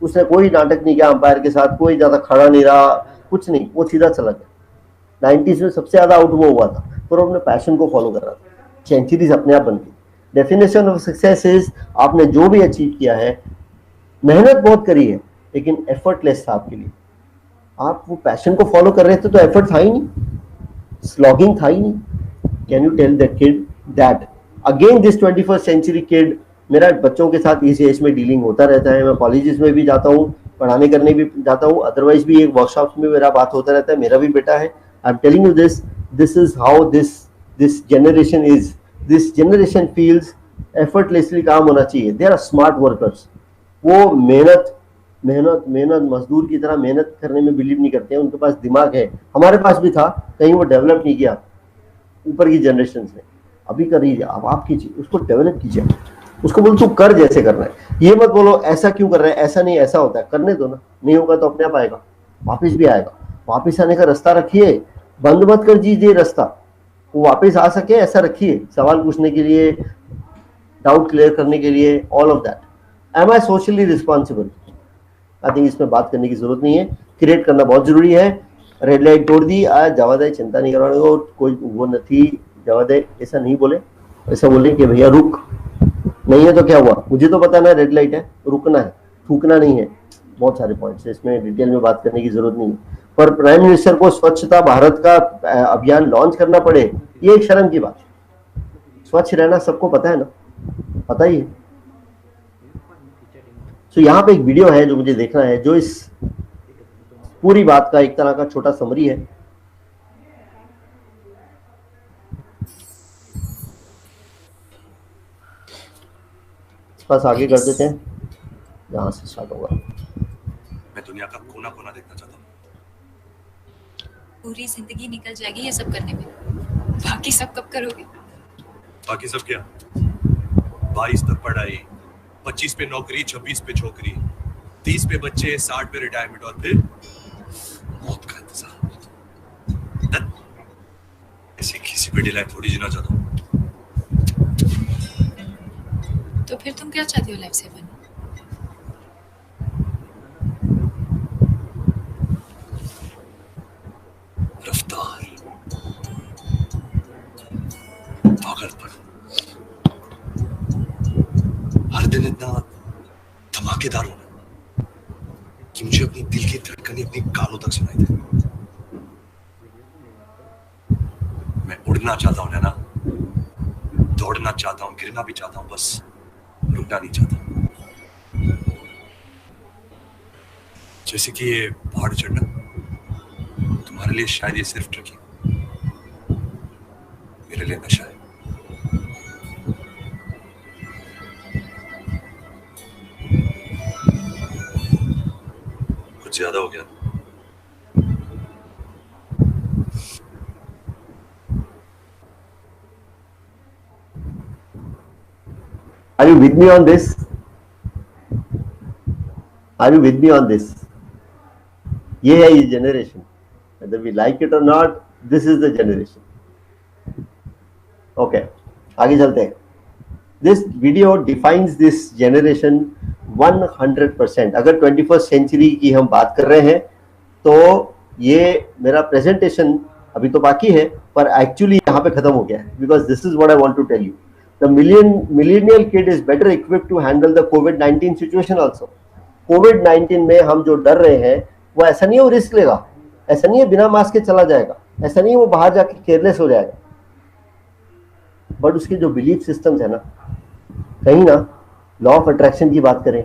उसने कोई नाटक नहीं किया अंपायर के साथ, कोई ज्यादा खड़ा नहीं रहा, कुछ नहीं, वो सीधा चला गया। 90s में सबसे ज्यादा आउट वो हुआ था, पर वो अपने पैशन को फॉलो कर रहा था। सेंचुरीज अपने आप बन गई। डेफिनेशन ऑफ सक्सेस इज आपने जो भी अचीव किया है, मेहनत बहुत करी है, लेकिन एफर्टलेस था आपके लिए। आप वो पैशन को फॉलो कर रहे थे तो एफर्ट था ही नहीं, स्लॉगिंग था ही नहीं। Can you tell that kid that again this 21st century kid? मेरा बच्चों के साथ इस एज में डीलिंग होता रहता है, मैं कॉलेजेस में भी जाता हूँ, पढ़ाने करने भी जाता हूँ, अदरवाइज भी एक वर्कशॉप में मेरा बात होता रहता है। मेरा भी बेटा है। I am telling you this is how this generation is. This generation feels effortlessly काम होना चाहिए। They are smart workers. वो मेहनत मजदूर की तरह मेहनत करने में बिलीव नहीं करते हैं। उनके पास दिमाग है, हमारे पास भी था, कहीं वो डेवलप नहीं किया ऊपर की जनरेशन ने। अभी कर रही है, अब आप कीजिए, उसको डेवलप कीजिए। उसको बोलो तू कर जैसे करना है, ये मत बोलो ऐसा क्यों कर रहा है, ऐसा नहीं ऐसा होता है। करने दो ना, नहीं होगा तो अपने आप आएगा, वापिस भी आएगा। वापिस आने का रास्ता रखिए, बंद मत कर दीजिए रास्ता। वो वापिस आ सके ऐसा रखिए, सवाल पूछने के लिए, डाउट क्लियर करने के लिए, all of that. Am I socially responsible? I think इसमें बात करने की जरूरत नहीं है। क्रिएट करना बहुत जरूरी है। रेड लाइट तोड़ दी, आज जावादे चिंता नहीं करवाने को, कोई वो नहीं जावादे ऐसा नहीं बोले। ऐसा बोले कि भैया रुक, नहीं है तो क्या हुआ, मुझे तो पता ना रेड लाइट है, रुकना है, थूकना नहीं है। बहुत सारे पॉइंट्स है, इसमें डिटेल में बात करने की जरूरत नहीं है। पर प्राइम मिनिस्टर को स्वच्छता भारत का अभियान लॉन्च करना पड़े, ये एक शर्म की बात है। स्वच्छ रहना सबको पता है ना, पता ही है। तो यहाँ पे एक वीडियो है जो मुझे देखना है, जो इस पूरी बात का एक तरह का छोटा समरी है। बस आगे कर देते हैं, यहाँ से स्टार्ट होगा। मैं दुनिया का कोना कोना देखना चाहता हूँ। पूरी जिंदगी निकल जाएगी ये सब करने में, बाकी सब कब करोगे? बाकी सब क्या? 22 तक पढ़ाई, 25 पे नौकरी, 26 पे छोकरी, 30 पे बच्चे, 60 पे रिटायरमेंट, और फिर मौत का इंतजार। ऐसे किसी पे डिलाइट थोड़ी जीना चाहता हूँ। तो फिर तुम क्या चाहते हो लाइफ से बनना? रफ्तार, पागलपन, हर दिन इतना धमाकेदार होना कि मुझे अपनी दिल की धड़कनें अपनी कानों तक सुनाई दे। मैं उड़ना चाहता हूँ ना, दौड़ना चाहता हूँ, गिरना भी चाहता हूँ, बस रुकना नहीं चाहता। जैसे कि ये पहाड़ चढ़ना तुम्हारे लिए शायद ये सिर्फ ट्रकिंग, मेरे लिए नशा है। कुछ ज्यादा हो गया। Are you with me on this? Are you with me on this? ये है ये generation, whether we like it or not, this is the generation. Okay, आगे चलते हैं। This video defines this generation 100%। अगर 21st सेंचुरी की हम बात कर रहे हैं तो ये मेरा प्रेजेंटेशन अभी तो बाकी है, पर एक्चुअली यहाँ पे खत्म हो गया है, because this is what I want to tell you. The millennial kid is better equipped to handle the COVID-19 situation also. COVID-19 में हम जो डर रहे हैं, वो ऐसा नहीं है वो रिस्क लेगा, ऐसा नहीं है बिना मास्क के चला जाएगा, ऐसा नहीं है वो बाहर जाके केयरलेस हो जाएगा। बट उसके जो बिलीफ सिस्टम्स है ना, कहीं ना लॉ ऑफ अट्रैक्शन की बात करें,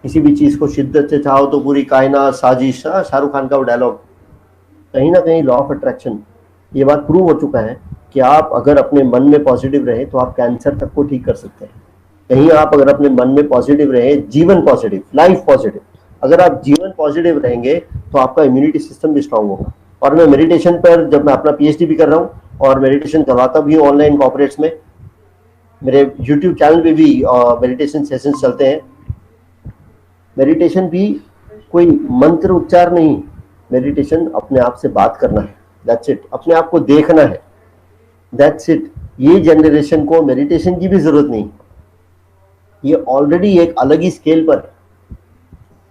किसी भी चीज को शिद्दत से चाहो तो पूरी कायनात साजिश, शाहरुख खान का वो डायलॉग, कहीं ना कहीं लॉ ऑफ अट्रैक्शन ये बात प्रूव हो चुका है कि आप अगर अपने मन में पॉजिटिव रहे तो आप कैंसर तक को ठीक कर सकते हैं। कहीं आप अगर अपने मन में पॉजिटिव रहे, जीवन पॉजिटिव, लाइफ पॉजिटिव, अगर आप जीवन पॉजिटिव रहेंगे तो आपका इम्यूनिटी सिस्टम भी स्ट्रांग होगा। और मैं मेडिटेशन पर, जब मैं अपना पीएचडी भी कर रहा हूँ और मेडिटेशन करवाता भी हूँ ऑनलाइन कॉर्पोरेट्स में, मेरे यूट्यूब चैनल पे भी मेडिटेशन सेशंस चलते हैं। मेडिटेशन भी कोई मंत्र उच्चार नहीं, मेडिटेशन अपने आप से बात करना है, दैट्स इट। अपने आप को देखना है, दैट्स इट। ये जनरेशन को मेडिटेशन की भी जरूरत नहीं, ये ऑलरेडी एक अलग ही स्केल पर,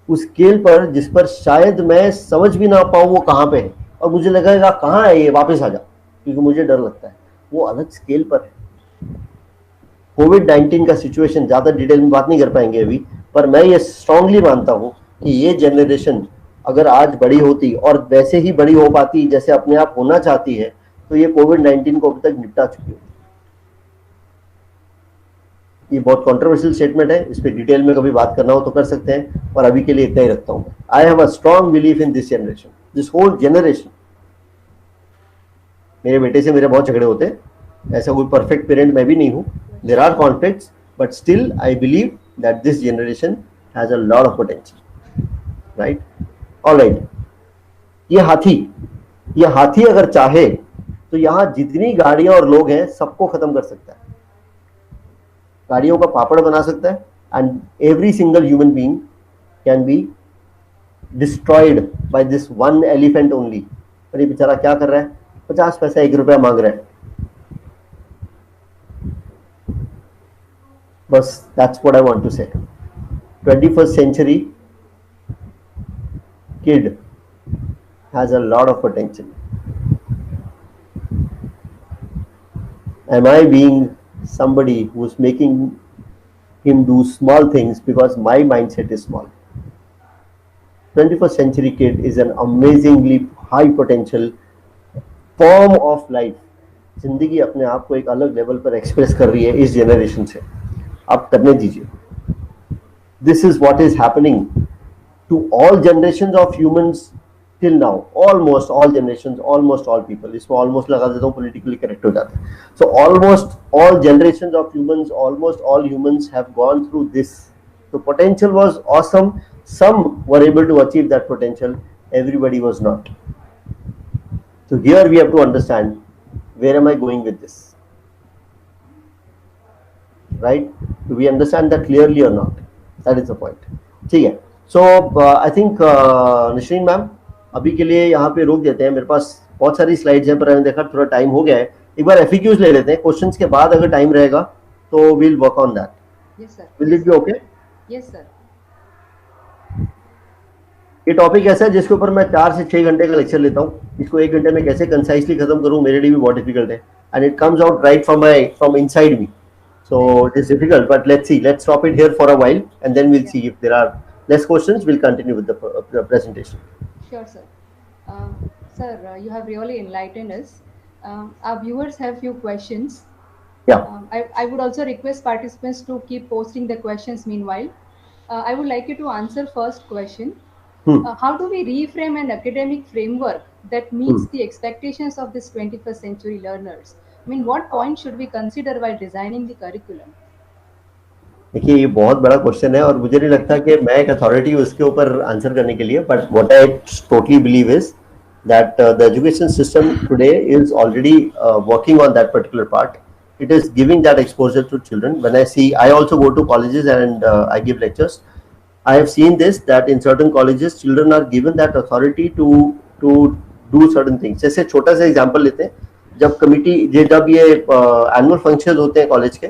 उस स्केल पर जिस पर शायद मैं समझ भी ना पाऊँ वो कहाँ पे है, और मुझे लगेगा कहाँ है ये, वापस आ जा, क्योंकि मुझे डर लगता है। वो अलग स्केल पर है। कोविड-19 का सिचुएशन ज़्यादा डिटेल में बात नहीं कर पाएंगे अभी, पर मैं ये स्ट्रांगली मानता हूँ कि ये जनरेशन अगर आज बड़ी होती और वैसे ही बड़ी हो पाती जैसे अपने आप होना चाहती है, तो ये कोविड-19 को अभी तक निपटा चुकी होती। ये बहुत कंट्रोवर्शियल स्टेटमेंट है, इस पर डिटेल में कभी बात करना हो तो कर सकते हैं, और अभी के लिए इतना ही रखता हूँ। I have a strong belief in this generation, this whole generation. मेरे बेटे से मेरे बहुत झगड़े होते हैं, ऐसा कोई परफेक्ट पेरेंट मैं भी नहीं हूँ, there are conflicts, but still I believe that this generation has a lot of potential, right? All right. ये हाथी अगर चाहे तो यहाँ जितनी गाड़ियां और लोग हैं सबको खत्म कर सकता है, गाड़ियों का पापड़ बना सकता है, and every single human being can be destroyed by this one elephant only। पर ये बेचारा क्या कर रहा है, 50 पैसा 1 रुपया मांग रहा है, बस। that's what I want to say। 21st century kid has a lot of potential। Am I being somebody who's making him do small things because my mindset is small? 21st century kid is an amazingly high potential form of life। जिंदगी अपने आप को एक अलग level पर express कर रही है इस जनरेशन से, आप करने दीजिए। This is what is happening to all generations of humans till now, almost all generations, almost all people। इसमें almost लगा देता हूँ, politically correct हो जाता है। So almost all generations of humans, almost all humans have gone through this। The potential was awesome, some were able to achieve that potential, everybody was not। So here we have to understand, where am I going with this, right? Do we understand that clearly or not? That is the point। ठीक है। So I think निश्रीन ma'am अभी के लिए यहाँ पे रोक देते हैं, मेरे पास बहुत सारी स्लाइड्स हैं पर मैंने देखा थोड़ा टाइम हो गया है। एक बार FAQs ले लेते हैं, क्वेश्चंस के बाद अगर टाइम रहेगा तो we'll work on that। Yes sir। Will it be okay? Yes sir। ये टॉपिक ऐसा है जिसके ऊपर मैं 4 से 6 घंटे का लेक्चर लेता हूँ, इसको 1 घंटे में कैसे कंसाइसली खत्म करूँ मेरे लिए भी बहुत डिफिकल्ट है, and it comes out right from inside me. So it is difficult, but let's see. Let's stop it here for a while, and then we'll see if there are less questions. We'll continue with the presentation. Sure, sir. Sir, you have really enlightened us. Our viewers have few questions. Yeah. I would also request participants to keep posting the questions meanwhile. I would like you to answer first question. How do we reframe an academic framework that meets the expectations of this 21st century learners? I mean, what points should we consider while designing the curriculum? देखिए ये बहुत बड़ा question है और मुझे नहीं लगता कि मैं एक अथॉरिटी हूँ उसके ऊपर आंसर करने के लिए, but what I totally believe is that the education system today is already working on that particular part. It is giving that exposure to children। When I see, I also go to colleges and I give lectures। I have seen this, that in certain colleges children are given that authority to do certain things। जैसे छोटा सा example लेते हैं, जब committee जब ये annual function होते हैं कॉलेज के,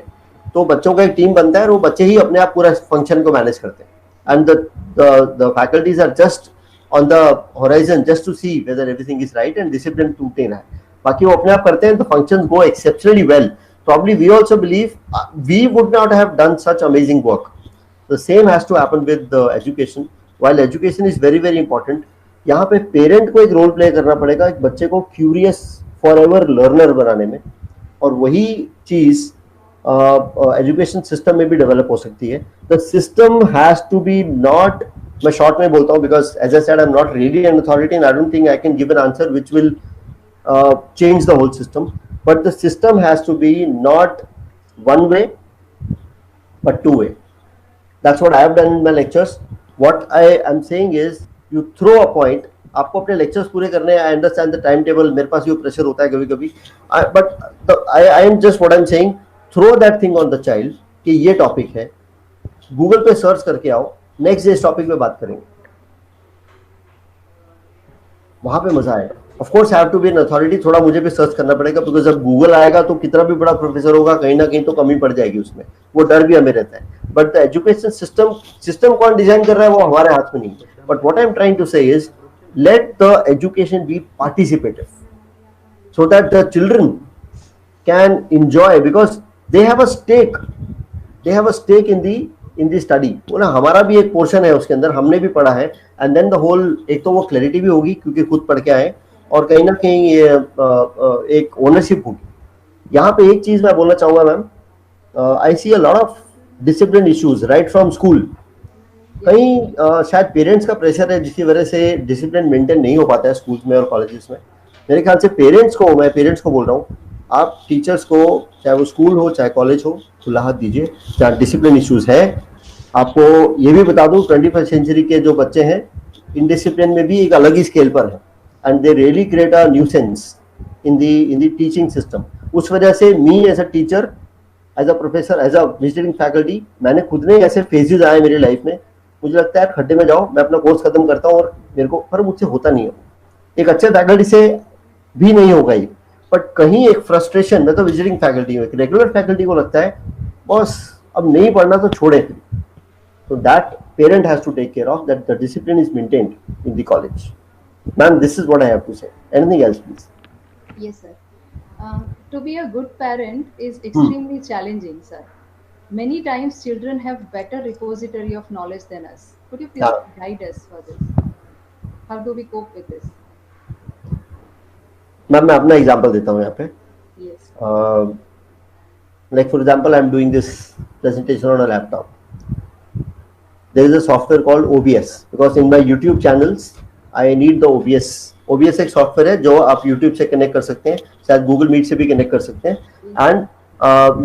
तो बच्चों का एक टीम बनता है और वो बच्चे ही अपने आप पूरा फंक्शन को मैनेज करते हैं, and the faculties are just on the horizon just to see whether everything is right and discipline टूटे ना है, बाकी वो अपने आप करते हैं, तो functions go exceptionally well. Probably we also believe we would not have done such amazing work। The same has to happen with the education। While education is very very important, यहाँ पे पेरेंट को एक role play करना पड़ेगा एक बच्चे को curious forever learner बनाने में, और वही चीज एजुकेशन सिस्टम में भी डेवलप हो सकती है। The system has to be not, मैं शॉर्ट में बोलता हूँ because as I said I am not really an authority and I don't think I can give an answer which will change the whole system, but the system has to be not one way but two way। That's what I have done in my lectures। What I am saying is, you throw a point, आपको अपने lectures पूरे करने हैं, I understand the time table, मेरे पास भी pressure होता है कभी कभी, but I am just what I am saying, throw that thing on the child कि ये टॉपिक है, गूगल पे सर्च करके आओ, नेक्स्ट डे इस टॉपिक पे बात करेंगे, वहां पे मजा आएगा। Of course have to be an authority, थोड़ा मुझे भी सर्च करना पड़ेगा, बिकॉज जब गूगल आएगा तो कितना भी बड़ा प्रोफेसर होगा कहीं ना कहीं तो कमी पड़ जाएगी उसमें, वो डर भी हमें रहता है। बट द एजुकेशन सिस्टम कौन डिजाइन कर रहा है वो हमारे हाथ में नहीं है। But what I am trying to say is let the education be participative so that the children can enjoy, because they have a stake in the study। वो ना हमारा भी एक पोर्शन है उसके अंदर, हमने भी पढ़ा है, एंड देन द होल, एक तो वो क्लैरिटी भी होगी क्योंकि खुद पढ़ के आए, और कहीं ना कहीं ये एक ओनरशिप होगी। यहाँ पे एक चीज मैं बोलना चाहूंगा ma'am, I see a lot of discipline issues right from school. कहीं शायद पेरेंट्स का प्रेशर है जिसकी वजह से डिसिप्लिन मेंटेन नहीं हो पाता है स्कूल्स में और कॉलेजेस में। मेरे ख्याल से मैं पेरेंट्स को बोल रहा हूँ, आप टीचर्स को, चाहे वो स्कूल हो चाहे कॉलेज हो, खुला हाथ दीजिए जहाँ डिसिप्लिन इश्यूज है। आपको ये भी बता दूं, 21st सेंचुरी के जो बच्चे हैं इनडिसिप्लिन में भी एक अलग ही स्केल पर है, and they really create a nuisance in the teaching system. उस वजह से me as a teacher, as a professor, as a visiting faculty, मैंने खुद ने ऐसे फेजेस आए मेरी लाइफ में, मुझे लगता है खड्डे में जाओ, मैं अपना कोर्स खत्म करता हूँ और मेरे को, पर मुझसे होता नहीं है। एक अच्छे फैकल्टी से भी नहीं होगा ये, बट कहीं एक फ्रस्ट्रेशन, मैं तो विजिटिंग फैकल्टी हूँ, एक रेगुलर फैकल्टी को लगता है बॉस अब नहीं पढ़ना तो छोड़े। So that parent has to take care of that the discipline is maintained in the college. Ma'am, this is what I have to say. Anything else, please? Yes, sir. To be a good parent is extremely challenging, sir. Many times children have better repository of knowledge than us. Could you please guide us for this? How do we cope with this? Ma'am, मैं अपना example देता हूँ यहाँ पे. Yes. Like for example, I am doing this presentation on a laptop. There is a software called OBS because in my YouTube channels I need the OBS. OBS एक software है जो आप YouTube से connect कर सकते हैं, शायद Google Meet से भी कनेक्ट कर सकते हैं, and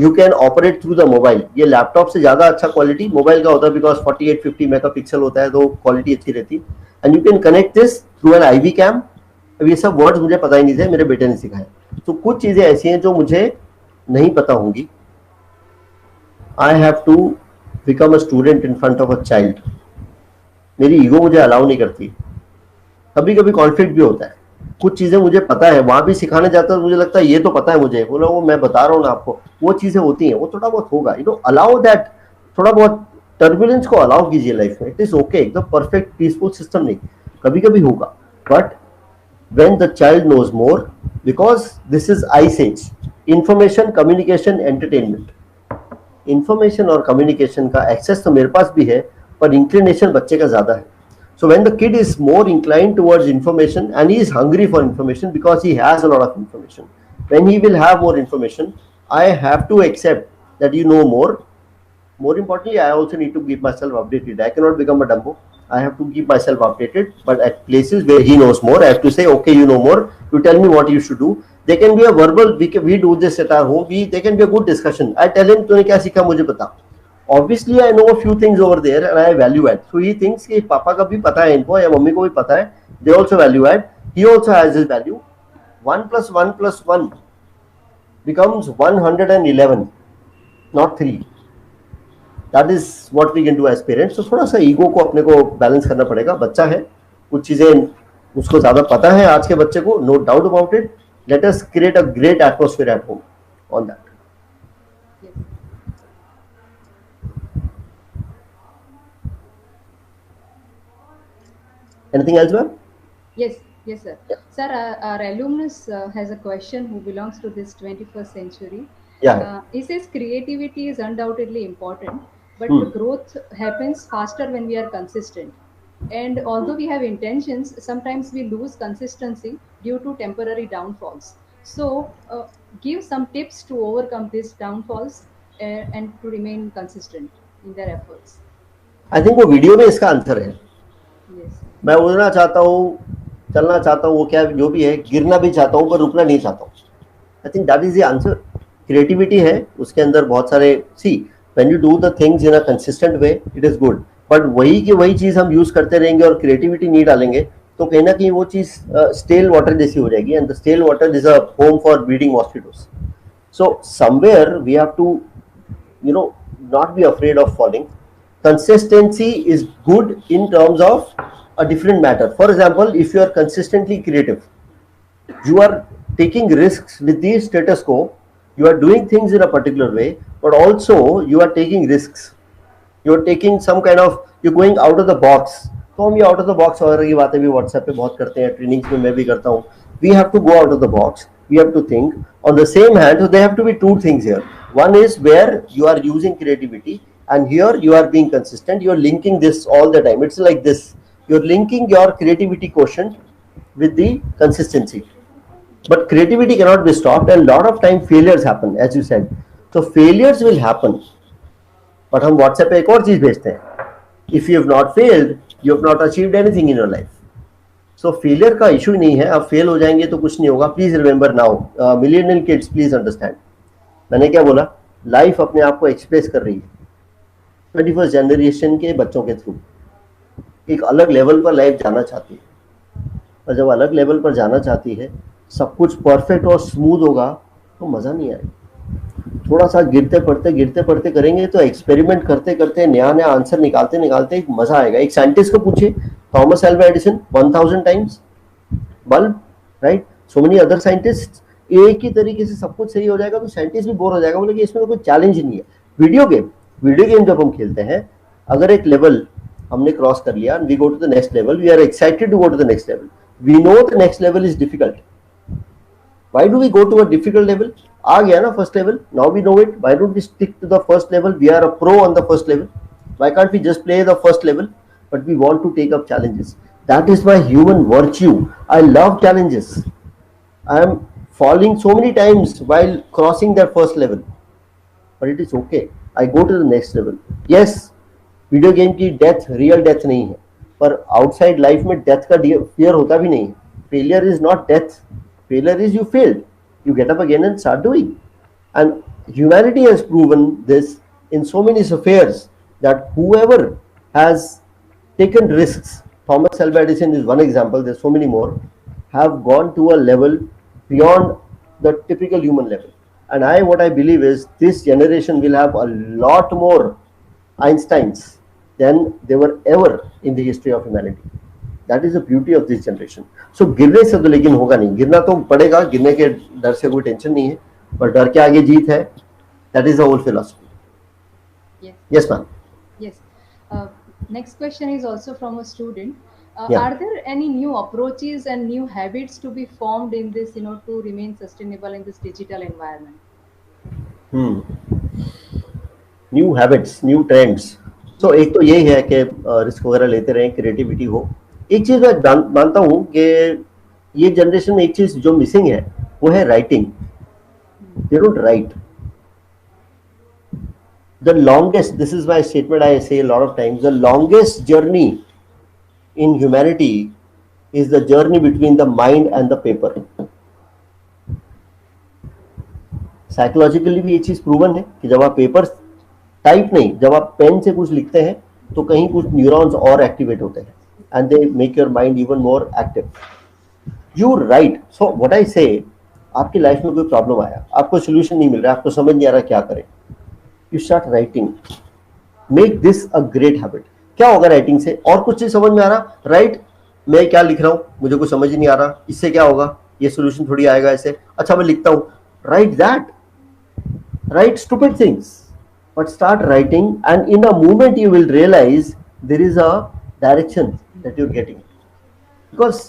you can operate through the mobile. ये लैपटॉप से ज्यादा अच्छा क्वालिटी मोबाइल का होता है बिकॉज 48-50 मेगापिक्सल होता है, तो क्वालिटी अच्छी रहती है, and you can connect this through an IV cam. अब ये सब वर्ड्स मुझे पता ही नहीं थे, मेरे बेटे ने सिखाया। तो कुछ चीजें ऐसी हैं जो मुझे नहीं पता होंगी। I have to become a student in front of a child. मेरी ईगो मुझे अलाउ नहीं करती, कभी कभी कॉन्फ्लिक्ट भी होता है। कुछ चीजें मुझे पता है, वहां भी सिखाने जाता है मुझे लगता है ये तो पता है मुझे, बोला वो मैं बता रहा हूँ ना आपको, वो चीजें होती हैं, वो थोड़ा बहुत होगा, यू नो, अलाउ दैट। थोड़ा बहुत टर्बुलेंस को अलाउ कीजिए लाइफ में, इट इज ओके, एकदम परफेक्ट पीसफुल सिस्टम नहीं, कभी कभी होगा। But when the child knows more, because this is ice age, information, communication, entertainment, information और communication का access तो मेरे पास भी है, पर inclination बच्चे का ज्यादा है। So when the kid is more inclined towards information and he is hungry for information because he has a lot of information, when he will have more information, I have to accept that you know more. More importantly, I also need to keep myself updated. I cannot become a Dumbo. I have to keep myself updated. But at places where he knows more, I have to say, okay, you know more. You tell me what you should do. They can be a verbal. We do this at our home. They can be a good discussion. I tell him, तूने क्या सीखा मुझे बता. Obviously, I know a few things over there and I value add. So he thinks कि पापा का भी पता है इनको या मम्मी को भी पता है. They also value add. He also has his value. 1 + 1 + 1 becomes 111, not 3. That is what we can do as parents. तो थोड़ा सा ईगो को अपने को बैलेंस करना पड़ेगा। बच्चा है, कुछ चीजें उसको ज्यादा पता है आज के बच्चे को, no doubt about it. Let us create a great atmosphere at home on that. Anything else, ma'am? Yes, sir. Yeah. Sir, our alumnus has a question who belongs to this 21st century. Yeah. He says creativity is undoubtedly important, but the growth happens faster when we are consistent. And although we have intentions, sometimes we lose consistency due to temporary downfalls. So, give some tips to overcome these downfalls and to remain consistent in their efforts. I think वो video में इसका answer है। Yes. मैं उड़ना चाहता हूँ, चलना चाहता हूँ, वो क्या जो भी है, गिरना भी चाहता हूँ पर रुकना नहीं चाहता हूँ। I think that is the answer. Creativity है उसके अंदर बहुत सारे, see when you do the things in a consistent way it is good, but वही की वही चीज हम यूज करते रहेंगे और क्रिएटिविटी नहीं डालेंगे तो कहीं ना कहीं वो चीज स्टेल वाटर जैसी हो जाएगी, and the stale water is a home for breeding mosquitoes. So somewhere we have to, not be afraid of falling. Consistency is good in terms of a different matter. For example, if you are consistently creative, you are taking risks with the status quo, you are doing things in a particular way, but also you are taking risks. You are taking some kind of, you're going out of the box. तो हम ये out of the box वगैरह की बातें भी WhatsApp पे बहुत करते हैं, ट्रेनिंग्स में मैं भी करता हूँ. We have to go out of the box. We have to think. On the same hand, so there have to be two things here. One is where you are using creativity, and here you are being consistent. You are linking this all the time. It's like this. You're linking your creativity quotient with the consistency. But creativity cannot be stopped, and a lot of time failures happen, as you said. So failures will happen. But हम WhatsApp पे एक और चीज भेजते हैं. If you have not failed, you have not achieved anything in your life. So failure का issue नहीं है. आप फेल हो जाएंगे तो कुछ नहीं होगा. Please remember now, millennial kids, please understand. मैंने क्या बोला, लाइफ अपने आप को एक्सप्रेस कर रही है 21st जनरेशन के बच्चों के थ्रू. एक अलग लेवल पर लाइफ जाना चाहती है, और जब अलग लेवल पर जाना चाहती है, सब कुछ परफेक्ट और स्मूथ होगा तो मजा नहीं आएगा. थोड़ा सा गिरते पड़ते करेंगे तो एक्सपेरिमेंट करते करते नया नया आंसर निकालते निकालते एक मजा आएगा. एक साइंटिस्ट को पूछिए, Thomas Alva Edison 1000 times bulb, right. So many other scientist, एक ही तरीके से सब कुछ सही हो जाएगा तो साइंटिस्ट भी बोर हो जाएगा, बोले कि इसमें तो कोई चैलेंज नहीं है. वीडियो गेम जब हम खेलते हैं, अगर एक लेवल हमने क्रॉस कर लिया, we go to the next level, we are excited to go to the next level. We know the next level is difficult. Why do we go to a difficult level? आ गया ना first level, now we know it. Why don't we stick to the first level? We are a pro on the first level. Why can't we just play the first level? But we want to take up challenges. That is my human virtue. I love challenges. I am falling so many times while crossing that first level, but it is okay. I go to the next level. Yes, video game की death real death नहीं है, पर outside life में death का fear होता भी नहीं है. Failure is not death. Failure is you failed. You get up again and start doing. And humanity has proven this in so many affairs that whoever has taken risks, Thomas Alva Edison is one example, there's so many more, have gone to a level beyond the typical human level. And what I believe is this generation will have a lot more Einsteins than there were ever in the history of humanity. That is the beauty of this generation. So गिरने से तो लेकिन होगा नहीं, गिरना तो पड़ेगा, गिरने के डर से कोई टेंशन नहीं है, पर डर के आगे जीत है. That is the whole philosophy. Yes. Yes, ma'am. Yes. Next question is also from a student. Yeah. Are there any new approaches and new habits to be formed in this, to remain sustainable in this digital environment? New habits, new trends. So एक तो यही है कि risk वगैरह लेते रहें, creativity हो. एक चीज मैं मानता हूँ कि ये जनरेशन में एक चीज जो मिसिंग है वो है writing. They don't write. The longest, this is my statement, I say a lot of times, the longest journey in humanity is the journey between the mind and the paper. Psychologically भी ये चीज proven है कि जब आप paper type नहीं, जब आप पेन से कुछ लिखते हैं तो कहीं कुछ न्यूरॉन्स और एक्टिवेट होते हैं, and they make your mind even more active. You write. So what I say, आपकी लाइफ में कोई प्रॉब्लम आया, आपको सोल्यूशन नहीं मिल रहा, आपको समझ नहीं आ रहा क्या करें, you start writing. Make this a great habit. क्या होगा राइटिंग से? और कुछ चीज समझ में आ रहा, राइट, मैं क्या लिख रहा हूँ, मुझे कुछ समझ ही नहीं आ रहा, इससे क्या होगा, ये सोल्यूशन थोड़ी आएगा ऐसे, अच्छा मैं लिखता हूँ. Right that. Write stupid things, but start writing, and in a moment you will realize there is a direction that you're getting. Because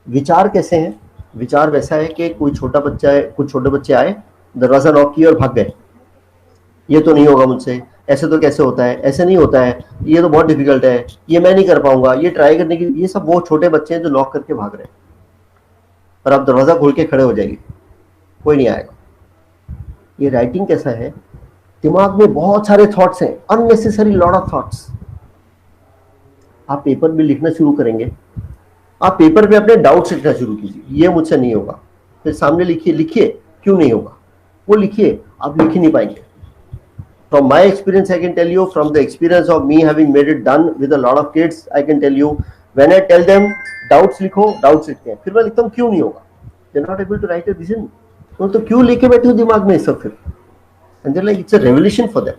विचार कैसे हैं? विचार वैसा है कि कोई छोटा बच्चा है, कुछ छोटे बच्चे आए, दरवाजा नॉक किया और भाग गए. ये तो नहीं होगा मुझसे, ऐसे तो कैसे होता है, ऐसे नहीं होता है, ये तो बहुत डिफिकल्ट है, ये मैं नहीं कर पाऊंगा, ये ट्राई करने की, ये सब वो छोटे बच्चे हैं जो नॉक करके भाग रहे हैं. पर आप दरवाजा खोल के खड़े हो जाएंगे, कोई नहीं आएगा. ये राइटिंग कैसा है? दिमाग में बहुत सारे थॉट्स हैं, अननेसेसरी लॉट ऑफ थॉट्स. आप पेपर में लिखना शुरू करेंगे, आप पेपर पे अपने डाउट्स लिखना शुरू कीजिए, ये मुझसे नहीं होगा, फिर सामने लिखिए क्यों नहीं होगा, वो लिखिए, आप लिख ही नहीं पाएंगे. From my experience, I can tell you, from the experience of me having made it done with a lot of kids, I can tell you when I tell them doubts लिखो, डाउट्स लिखते हैं, फिर मैं लिखता हूँ क्यों नहीं होगा, they are not able to write a reason, तो क्यों लेके बैठे हो दिमाग में सब, फिर and they're like, it's a revelation for them.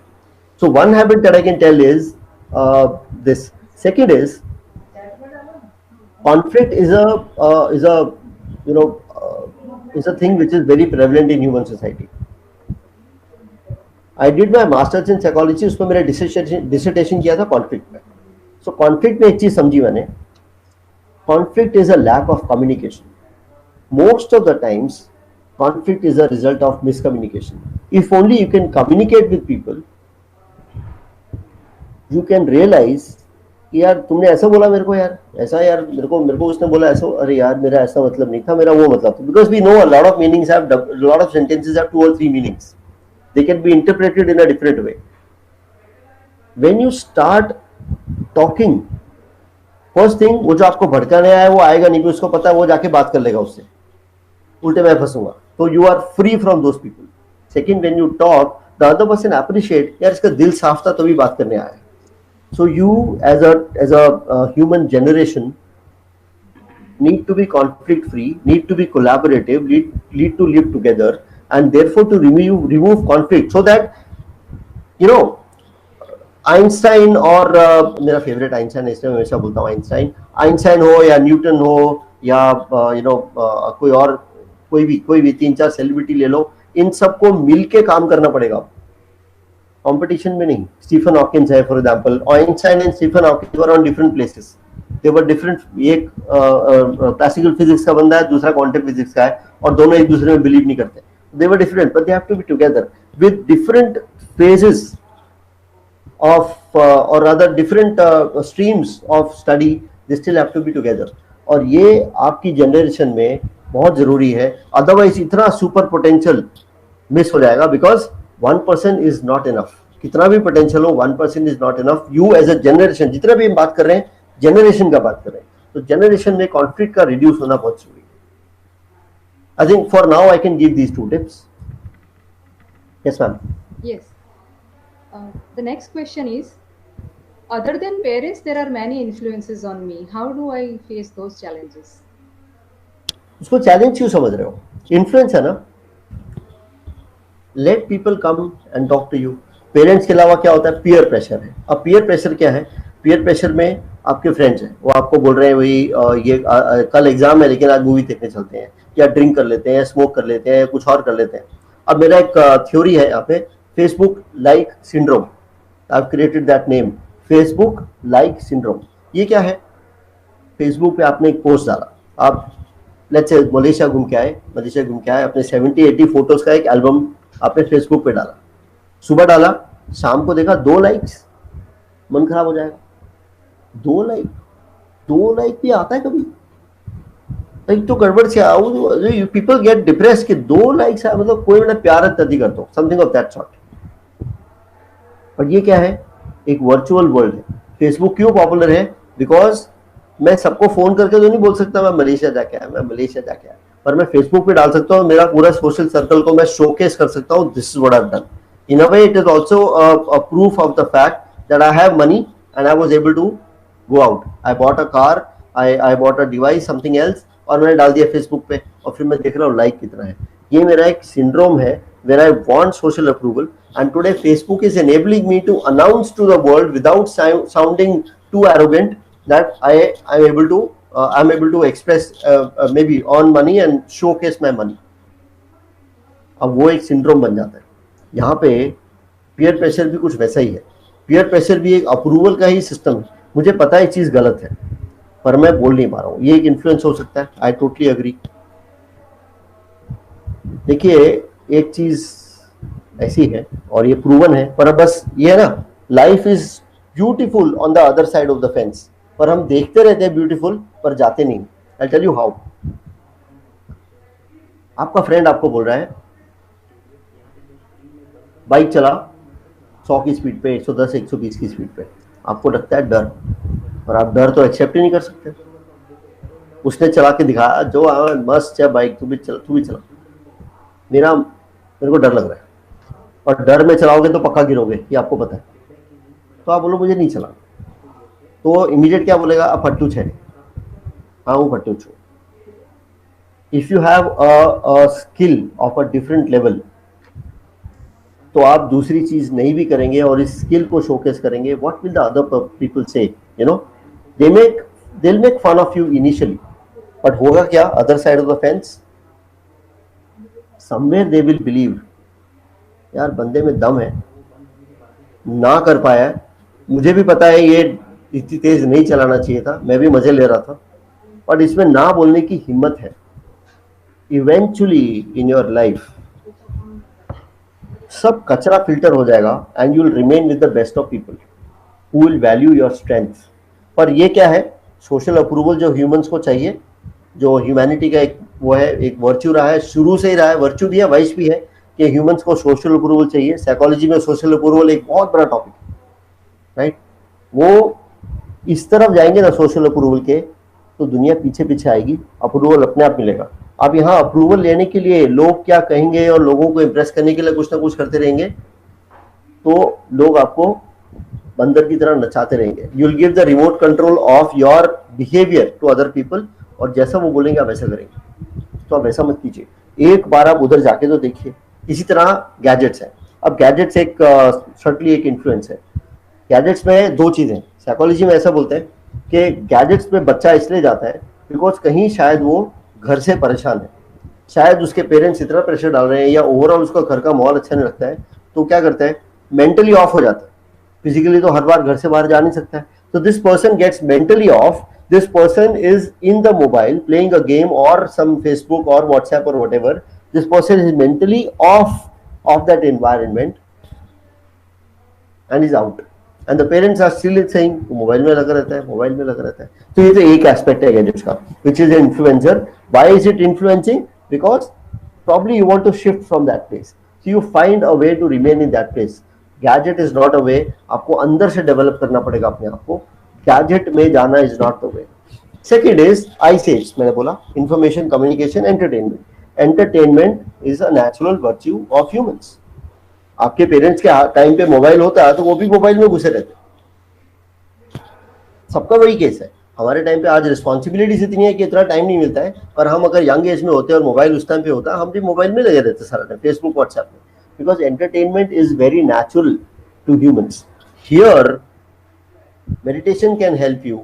So one habit that I can tell is this. Second is conflict is a you know is a thing which is very prevalent in human society. I did my masters in psychology, उसमें मेरा dissertation किया था conflict में. So conflict में एक चीज समझी मैंने, conflict is a lack of communication. Most of the times conflict is a result of miscommunication. If only you can communicate with people, you can realize कि यार तुमने ऐसा बोला मेरे को, यार ऐसा, यार मेरे को उसने बोला ऐसा, अरे यार मेरा ऐसा मतलब नहीं था, मेरा वो मतलब था. Because we know a lot of meanings have, a lot of sentences have 2 or 3 meanings. They can be interpreted in a different way. When you start talking, first thing, वो जो आपको भड़काने आया है वो आएगा नहीं, उसको पता है वो जाके बात कर लेगा उससे, उल्टे मैं फंसूंगा. तो you are free from those people. Second, when you talk the other person appreciate, यार इसका दिल साफ था तभी बात करने आया. So you as a human generation need to be conflict free, need to be collaborative, need to live together, and therefore to remove conflict, so that you know Einstein और मेरा फेवरेट आइंस्टाइन है इसलिए मैं हमेशा बोलता हूँ Einstein हो या न्यूटन हो या कोई भी 3-4 सेलिब्रिटी ले लो, इन सबको मिलके काम करना पड़ेगा, कंपटीशन में नहीं. स्टीफन हॉकिंस है for example, Einstein and Stephen Hawkins were on different places, they were different. एक क्लासिकल फिजिक्स का बंदा है, दूसरा क्वांटम फिजिक्स का है, और दोनों एक दूसरे में बिलीव नहीं करते. They were different but they have to be together with different phases of or rather different streams of study, they still have to be together. और ये आपकी जनरेशन में बहुत जरूरी है, अदरवाइज इतना सुपर पोटेंशियल मिस हो जाएगा, बिकॉज 1% इज नॉट इनफ. कितना भी पोटेंशियल हो, 1% is not enough. You as a generation, जितना भी हम बात कर रहे हैं जनरेशन का बात कर रहे हैं, तो जनरेशन में कॉन्फ्लिक्ट का रिड्यूस होना बहुत जरूरी है. I think for now I can give these 2 tips. Yes ma'am. Yes. The next question is, other than parents, there are many influences on me. How do I face those challenges? उसको challenge क्यों समझ रहे हो? Influence है ना. Let people come and talk to you. Parents के अलावा क्या होता है? पीयर प्रेशर है. अब पीयर प्रेशर क्या है? पीयर प्रेशर में आपके फ्रेंड्स हैं, वो आपको बोल रहे हैं भाई ये कल एग्जाम है लेकिन आज मूवी देखने चलते हैं, या ड्रिंक कर लेते हैं, स्मोक कर लेते हैं, कुछ और कर लेते हैं. अब मेरा एक थ्योरी है यहाँ पे, Facebook like syndrome. I have created that name, Facebook like syndrome. ये क्या है? फेसबुक पे आपने एक पोस्ट डाला, आप लेट्स से मलेशिया घूम के आए, अपने 70-80 फोटोज का एक एल्बम आपने फेसबुक पे डाला. सुबह डाला, शाम को देखा 2 लाइक्स, मन खराब हो जाएगा. 2 लाइक भी आता है कभी? तो गड़बड़ से पीपल गेट डिप्रेस कि 2 लाइक्स है, मतलब कोई मैंने प्यार नहीं करता, समथिंग ऑफ दैट सॉर्ट. पर ये क्या है? एक वर्चुअल वर्ल्ड है. फेसबुक क्यों पॉपुलर है? बिकॉज मैं सबको फोन करके तो नहीं बोल सकता मैं मलेशिया जाके आया, पर मैं फेसबुक पे डाल सकता हूँ, मेरा पूरा सोशल सर्कल को मैं शोकेस कर सकता हूँ, this is what I have done. In a way it is also a proof of the fact that I have money and I was able to go out. I bought a car, I bought a device, something else, और मैंने डाल दिया Facebook पे, और फिर मैं देख रहा हूँ लाइक कितना है. ये मेरा एक सिंड्रोम है where I want social approval, and today Facebook is enabling me to announce to the world without sounding too arrogant that I'm able to express maybe on money and showcase my money. अब वो एक syndrome बन जाता है. यहाँ पे peer pressure भी कुछ वैसा ही है. पीयर प्रेशर भी एक अप्रूवल का ही सिस्टम है. मुझे पता है ये चीज गलत है, पर मैं बोल नहीं पा रहा हूँ. ये एक इन्फ्लुएंस हो सकता है. I totally agree. देखिए, एक चीज ऐसी है और ये प्रूवन है, पर बस ये है ना, life is beautiful on the other side of the fence, पर हम देखते रहते हैं ब्यूटीफुल, पर जाते नहीं. I tell you how. आपका फ्रेंड आपको बोल रहा है बाइक चला 100 की स्पीड पे, 110, 120 की स्पीड पे. आपको लगता है डर, और आप डर तो एक्सेप्ट ही नहीं कर सकते. उसने चला के दिखाया, जो मस्त है बाइक, तू भी चला. मेरे को डर लग रहा है, और डर में चलाओगे तो पक्का गिरोगे, ये आपको पता है. तो आप बोलो मुझे नहीं चला, तो इमीडिएट क्या बोलेगा? अब फट्टू छे, हाँ હું ભટ્ટુ છું. If you have a skill of a different level, तो आप दूसरी चीज नहीं भी करेंगे और इस स्किल को शोकेस करेंगे. What will the other people say? You know, they'll make fun of you initially, but होगा क्या other side of the fence? Somewhere they will believe, यार बंदे में दम है, ना कर पाया है. मुझे भी पता है ये इतनी तेज नहीं चलाना चाहिए था, मैं भी मजे ले रहा था, बट इसमें ना बोलने की हिम्मत है. इवेंचुअली इन योर लाइफ सब कचरा फिल्टर हो जाएगा and you will remain with the best of people who will value your strength. पर ये क्या है, सोशल अप्रूवल जो ह्यूमंस को चाहिए, जो ह्यूमैनिटी का एक वो है, एक वर्च्यू रहा है, शुरू से ही रहा है, वर्च्यू भी है, वाइस भी है कि ह्यूमंस को सोशल अप्रूवल चाहिए. साइकोलॉजी में सोशल अप्रूवल एक बहुत बड़ा टॉपिक, राइट. वो इस तरफ जाएंगे ना सोशल अप्रूवल के, तो दुनिया पीछे पीछे आएगी, अप्रूवल अपने आप मिलेगा. अब यहाँ अप्रूवल लेने के लिए लोग क्या कहेंगे और लोगों को इम्प्रेस करने के लिए कुछ ना कुछ करते रहेंगे, तो लोग आपको बंदर की तरह नचाते रहेंगे. You will give the remote control of your behaviour to other people, और जैसा वो बोलेंगे आप वैसा करेंगे. तो आप वैसा मत कीजिए, एक बार आप उधर जाके तो देखिए. इसी तरह गैजेट्स है. अब गैजेट्स एक सर्टली एक इन्फ्लुएंस है. गैजेट्स में दो चीजें, साइकोलॉजी में ऐसा बोलते हैं कि गैजेट्स में बच्चा इसलिए जाता है बिकॉज कहीं शायद वो घर से परेशान है, शायद उसके पेरेंट्स इतना प्रेशर डाल रहे हैं, या ओवरऑल उसका घर का माहौल अच्छा नहीं लगता है, तो क्या करता है, मेंटली ऑफ हो जाता है. फिजिकली तो हर बार घर से बाहर जा नहीं सकता है, तो this person gets mentally off. This person is in the mobile playing a game और सम फेसबुक और व्हाट्सएप और whatever. This person is mentally off that environment and is out. And the parents are still saying mobile में लगा रहता है, mobile में लगा रहता है. तो ये तो एक एस्पेक्ट है गैजेट्स का, which is influencer. Why is it influencing? Because probably you want to shift from that place, so you find a way to remain in that place. Gadget is not a way. आपको अंदर से develop करना पड़ेगा अपने आप को. Gadget में जाना is not the way. Second is ICH, मैंने बोला information communication entertainment. Entertainment is a natural virtue of humans. आपके पेरेंट्स के टाइम पे मोबाइल होता है तो वो भी मोबाइल में घुसे रहते, सबका वही केस है. हमारे टाइम पे आज रिस्पॉन्सिबिलिटीज इतनी है कि इतना टाइम नहीं मिलता है, और हम अगर यंग एज में होते और मोबाइल उस टाइम पे होता, हम भी मोबाइल में लगे रहते सारा टाइम, फेसबुक व्हाट्सएप में. Because entertainment is very natural to humans. Here meditation can help you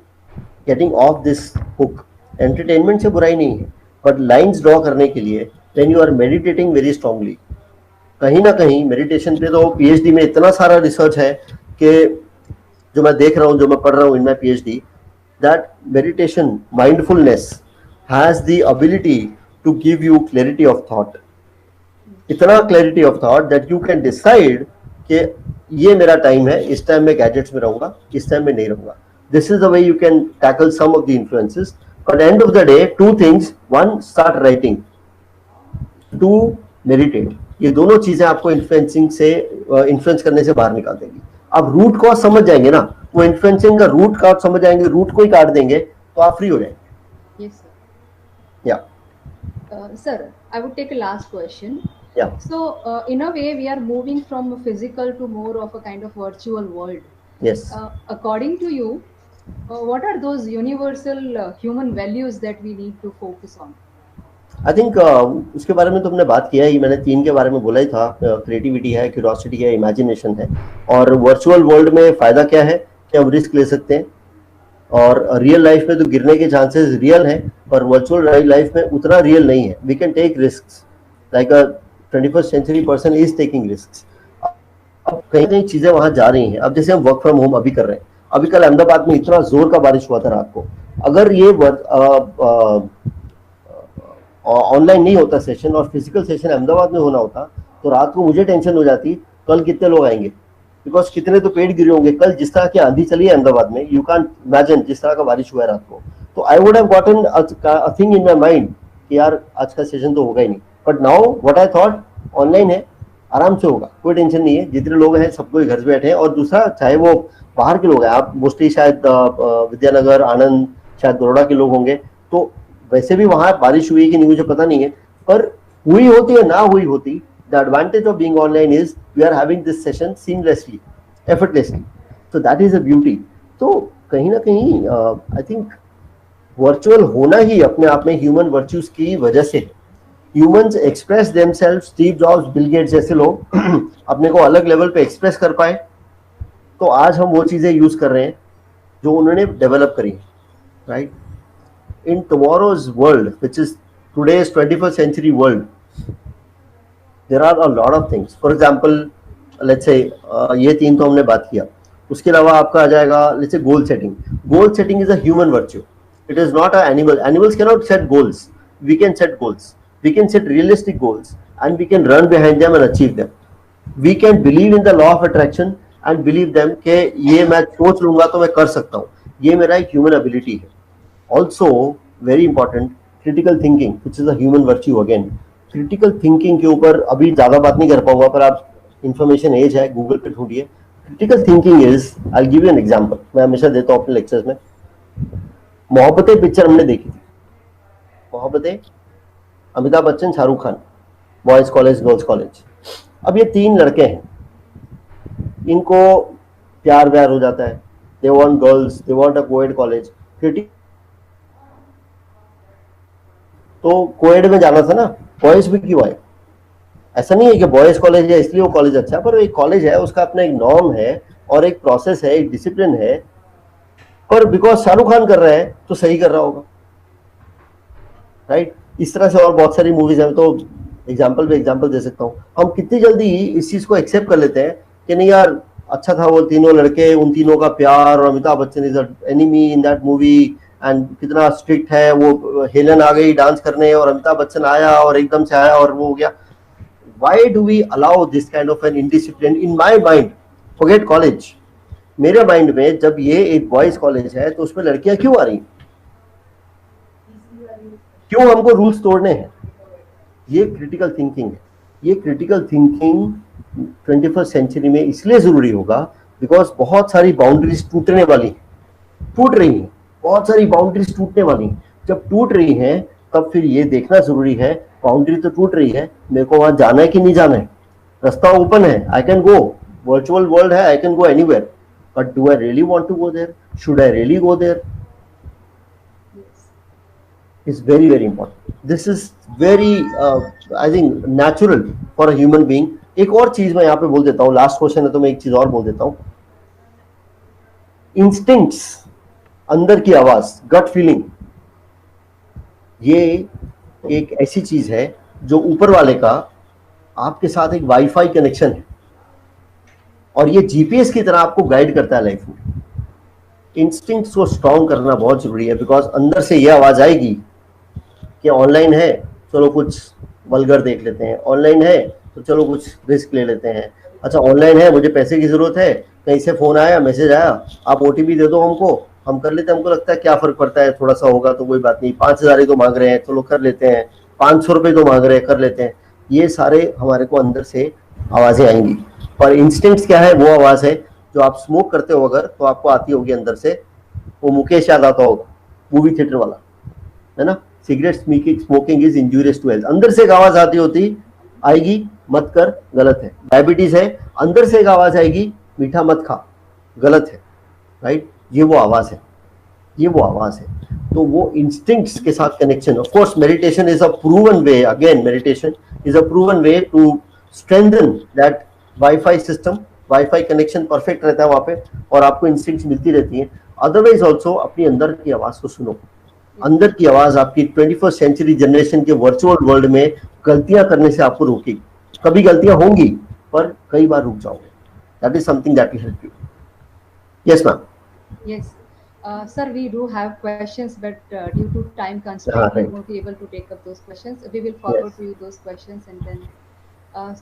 getting off this hook. Entertainment से बुराई नहीं है, बट लाइन्स ड्रॉ करने के लिए when you are meditating very strongly, कहीं ना कहीं मेडिटेशन पे तो PhD में इतना सारा रिसर्च है कि जो मैं देख रहा हूँ, जो मैं पढ़ रहा हूँ in my PhD, that meditation, mindfulness has the ability to give you clarity of thought. इतना clarity of thought that you can decide कि ये मेरा टाइम है, इस टाइम में गैजेट्स में रहूंगा, इस टाइम में नहीं रहूंगा. This is the way you can tackle some of the influences. But at the end of the day, two things: one, start writing; two, meditate. ये दोनों चीजें आपको इन्फ्लुएंस करने से बाहर निकाल देंगी. आप रूट को समझ जाएंगे ना, वो इन्फ्लुएंसिंग का रूट का आप समझ जाएंगे, रूट को ही काट देंगे तो आप फ्री हो जाएंगे. Yes, sir. या Sir, I would take a last question. या So, in a way, we are moving from a physical to more of a kind of virtual world. Yes. According to you, what are those universal human values that we need to focus on? I think उसके बारे में तो हमने बात किया ही, मैंने 3 के बारे में बोला ही था. क्रिएटिविटी है, क्यूरियोसिटी है, इमेजिनेशन है. और वर्चुअल वर्ल्ड में फायदा क्या है कि हम रिस्क ले सकते हैं, और रियल लाइफ में तो गिरने के चांसेस रियल हैं, पर वर्चुअल लाइफ में उतना रियल नहीं है. We can take risk like a 21st century person is taking risk. अब कहीं कहीं चीजें वहां जा रही हैं. अब जैसे हम वर्क फ्रॉम होम अभी कर रहे हैं, अभी कल अहमदाबाद में इतना जोर का बारिश हुआ था रात को. अगर ये ऑनलाइन नहीं होता सेशन और फिजिकल सेशन अहमदाबाद में होना होता, तो रात को मुझे टेंशन हो जाती कल कितने लोग आएंगे, बिकॉज कितने तो पेड़ गिरे होंगे. कल जिस तरह की आंधी चली है अहमदाबाद में, यू कैन इमेजिन जिस तरह का बारिश हुआ है रात को. तो I would have gotten a thing in my mind कि यार आज का सेशन तो होगा ही नहीं. But now what I thought, online है, आराम से होगा, कोई टेंशन नहीं है. जितने लोग हैं सब कोई घर से बैठे हैं. और दूसरा, चाहे वो बाहर के लोग हैं, आप मोस्टली शायद विद्यानगर, आनंद, शायद बड़ौदा के लोग होंगे, तो वैसे भी वहां बारिश हुई कि नहीं मुझे पता नहीं है, पर हुई होती है ना हुई होती, the advantage of being online is we are having this session seamlessly, effortlessly. So that is a beauty. तो कहीं ना कहीं आई थिंक वर्चुअल होना ही अपने आप में ह्यूमन वर्च्यूज की वजह से। Humans express themselves, Steve Jobs, Bill Gates जैसे लोग अपने को अलग लेवल पे एक्सप्रेस कर पाए, तो आज हम वो चीजें यूज कर रहे हैं जो उन्होंने डेवलप करी, right? In tomorrow's world, which is today's 21st century world, there are a lot of things. For example, let's say ये तीन तो हमने बात किया, उसके अलावा आपका आ जाएगा let's say goal setting. Goal setting is a human virtue, it is not an animal. Animals cannot set goals. We can set goals. We can set realistic goals and we can run behind them and achieve them. We can believe in the law of attraction and believe them कि ये मैं सोच लूंगा तो मैं कर सकता हूँ, ये मेरा एक ह्यूमन एबिलिटी है। Also very important, critical thinking, which is a human virtue again. Critical thinking के ऊपर अभी ज्यादा बात नहीं कर पाऊंगा, पर आप इंफॉर्मेशन एज है, गूगल पे ढूंढिए। Critical thinking is, I give you an example, मैं हमेशा देता हूँ अपने लेक्चर्स में। मोहब्बतें पिक्चर हमने देखी थी, Mohabbatein, Amitabh Bachchan, Shahrukh Khan, boys college, girls college. अब ये तीन लड़के हैं, इनको प्यार व्यार हो जाता है, they want girls, they want a coed college. तो कोएड में जाना था ना, बॉयज भी क्यों आए? ऐसा नहीं है कि बॉयज कॉलेज है इसलिए वो कॉलेज अच्छा है, पर एक कॉलेज है, उसका अपना एक नॉर्म है और एक प्रोसेस है, एक डिसिप्लिन है। पर बिकॉज शाहरुख खान कर रहा है तो सही कर रहा होगा, राइट? इस तरह से और बहुत सारी मूवीज हैं, तो एग्जाम्पल पे एग्जाम्पल दे सकता हूँ। हम कितनी जल्दी इस चीज को एक्सेप्ट कर लेते हैं कि नहीं यार, अच्छा था वो तीनों लड़के, उन तीनों का प्यार, और Amitabh Bachchan is enemy in that movie, and कितना स्ट्रिक्ट है वो। हेलन आ गई डांस करने और अमिताभ बच्चन आया और एकदम से आया और वो हो गया। Why do we allow this kind of an indiscipline in my mind? Forget college, मेरे माइंड में जब ये एक बॉयज कॉलेज है तो उसमें लड़कियां क्यों आ रही, क्यों हमको रूल्स तोड़ने हैं? ये क्रिटिकल थिंकिंग है। ये क्रिटिकल थिंकिंग 21st सेंचुरी में इसलिए जरूरी होगा बिकॉज बहुत सारी बाउंड्रीज टूटने वाली, टूट रही हैं, बहुत सारी बाउंड्रीज टूटने वाली। जब टूट रही हैं तब फिर ये देखना जरूरी है, बाउंड्री तो टूट रही है, मेरे को वहां जाना है कि नहीं जाना है? रास्ता ओपन है, I can go, virtual world है, I can go anywhere, but do I really want to go there? Should I really go there? It's very, very important. This is very, I think, natural for a human being. एक और चीज मैं यहाँ पे बोल देता हूँ, last question है तो मैं एक चीज और बोल देता हूँ। इंस्टिंक्ट्स, अंदर की आवाज, गट फीलिंग, ये एक ऐसी चीज है जो ऊपर वाले का आपके साथ एक वाईफाई कनेक्शन है और ये जीपीएस की तरह आपको गाइड करता है लाइफ में। इंस्टिंक्ट्स को स्ट्रॉन्ग करना बहुत जरूरी है, बिकॉज अंदर से ये आवाज आएगी कि ऑनलाइन है, चलो कुछ वल्गर देख लेते हैं, ऑनलाइन है तो चलो कुछ रिस्क ले लेते हैं, अच्छा ऑनलाइन है, मुझे पैसे की जरूरत है, कहीं से फोन आया, मैसेज आया, आप ओटीपी दे दो हमको, हम कर लेते हैं, हमको लगता है क्या फर्क पड़ता है, थोड़ा सा होगा तो कोई बात नहीं, 5,000 ही तो मांग रहे हैं, चलो कर लेते हैं, 500 रुपये तो मांग रहे हैं, कर लेते हैं। ये सारे हमारे को अंदर से आवाजें आएंगी। और इंस्टिंक्ट्स क्या है? वो आवाज है जो आप स्मोक करते हो अगर, तो आपको आती होगी अंदर से, वो मुकेश याद आता होगा, मूवी थिएटर वाला, है ना, cigarette smoking is injurious to health. अंदर से एक आवाज आती होती, आएगी मत कर, गलत है। डायबिटीज है, अंदर से एक आवाज आएगी, मीठा मत खा, गलत है, राइट? ये वो आवाज है, ये वो आवाज है। तो वो इंस्टिंक्ट्स के साथ connection, of course meditation is a proven way, again meditation is a proven way to strengthen that wifi system. Wifi connection perfect रहता है वहां पे और आपको इंस्टिंक्ट्स मिलती रहती हैं। अदरवाइज ऑल्सो अपनी अंदर की आवाज को सुनो। अंदर की आवाज आपकी 21st सेंचुरी जनरेशन के वर्चुअल वर्ल्ड में गलतियां करने से आपको रोकेगी। कभी गलतियां होंगी पर कई बार रुक जाओगे। That is something that will help you. Yes ma'am. Yes. Sir, we do have questions, but due to time constraint, we right. won't be able to take up those questions. We will forward Yes. to you those questions, and then.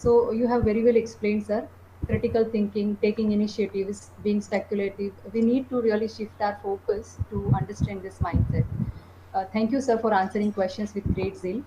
So you have very well explained, sir. Critical thinking, taking initiatives, being speculative. We need to really shift our focus to understand this mindset. Thank you, sir, for answering questions with great zeal.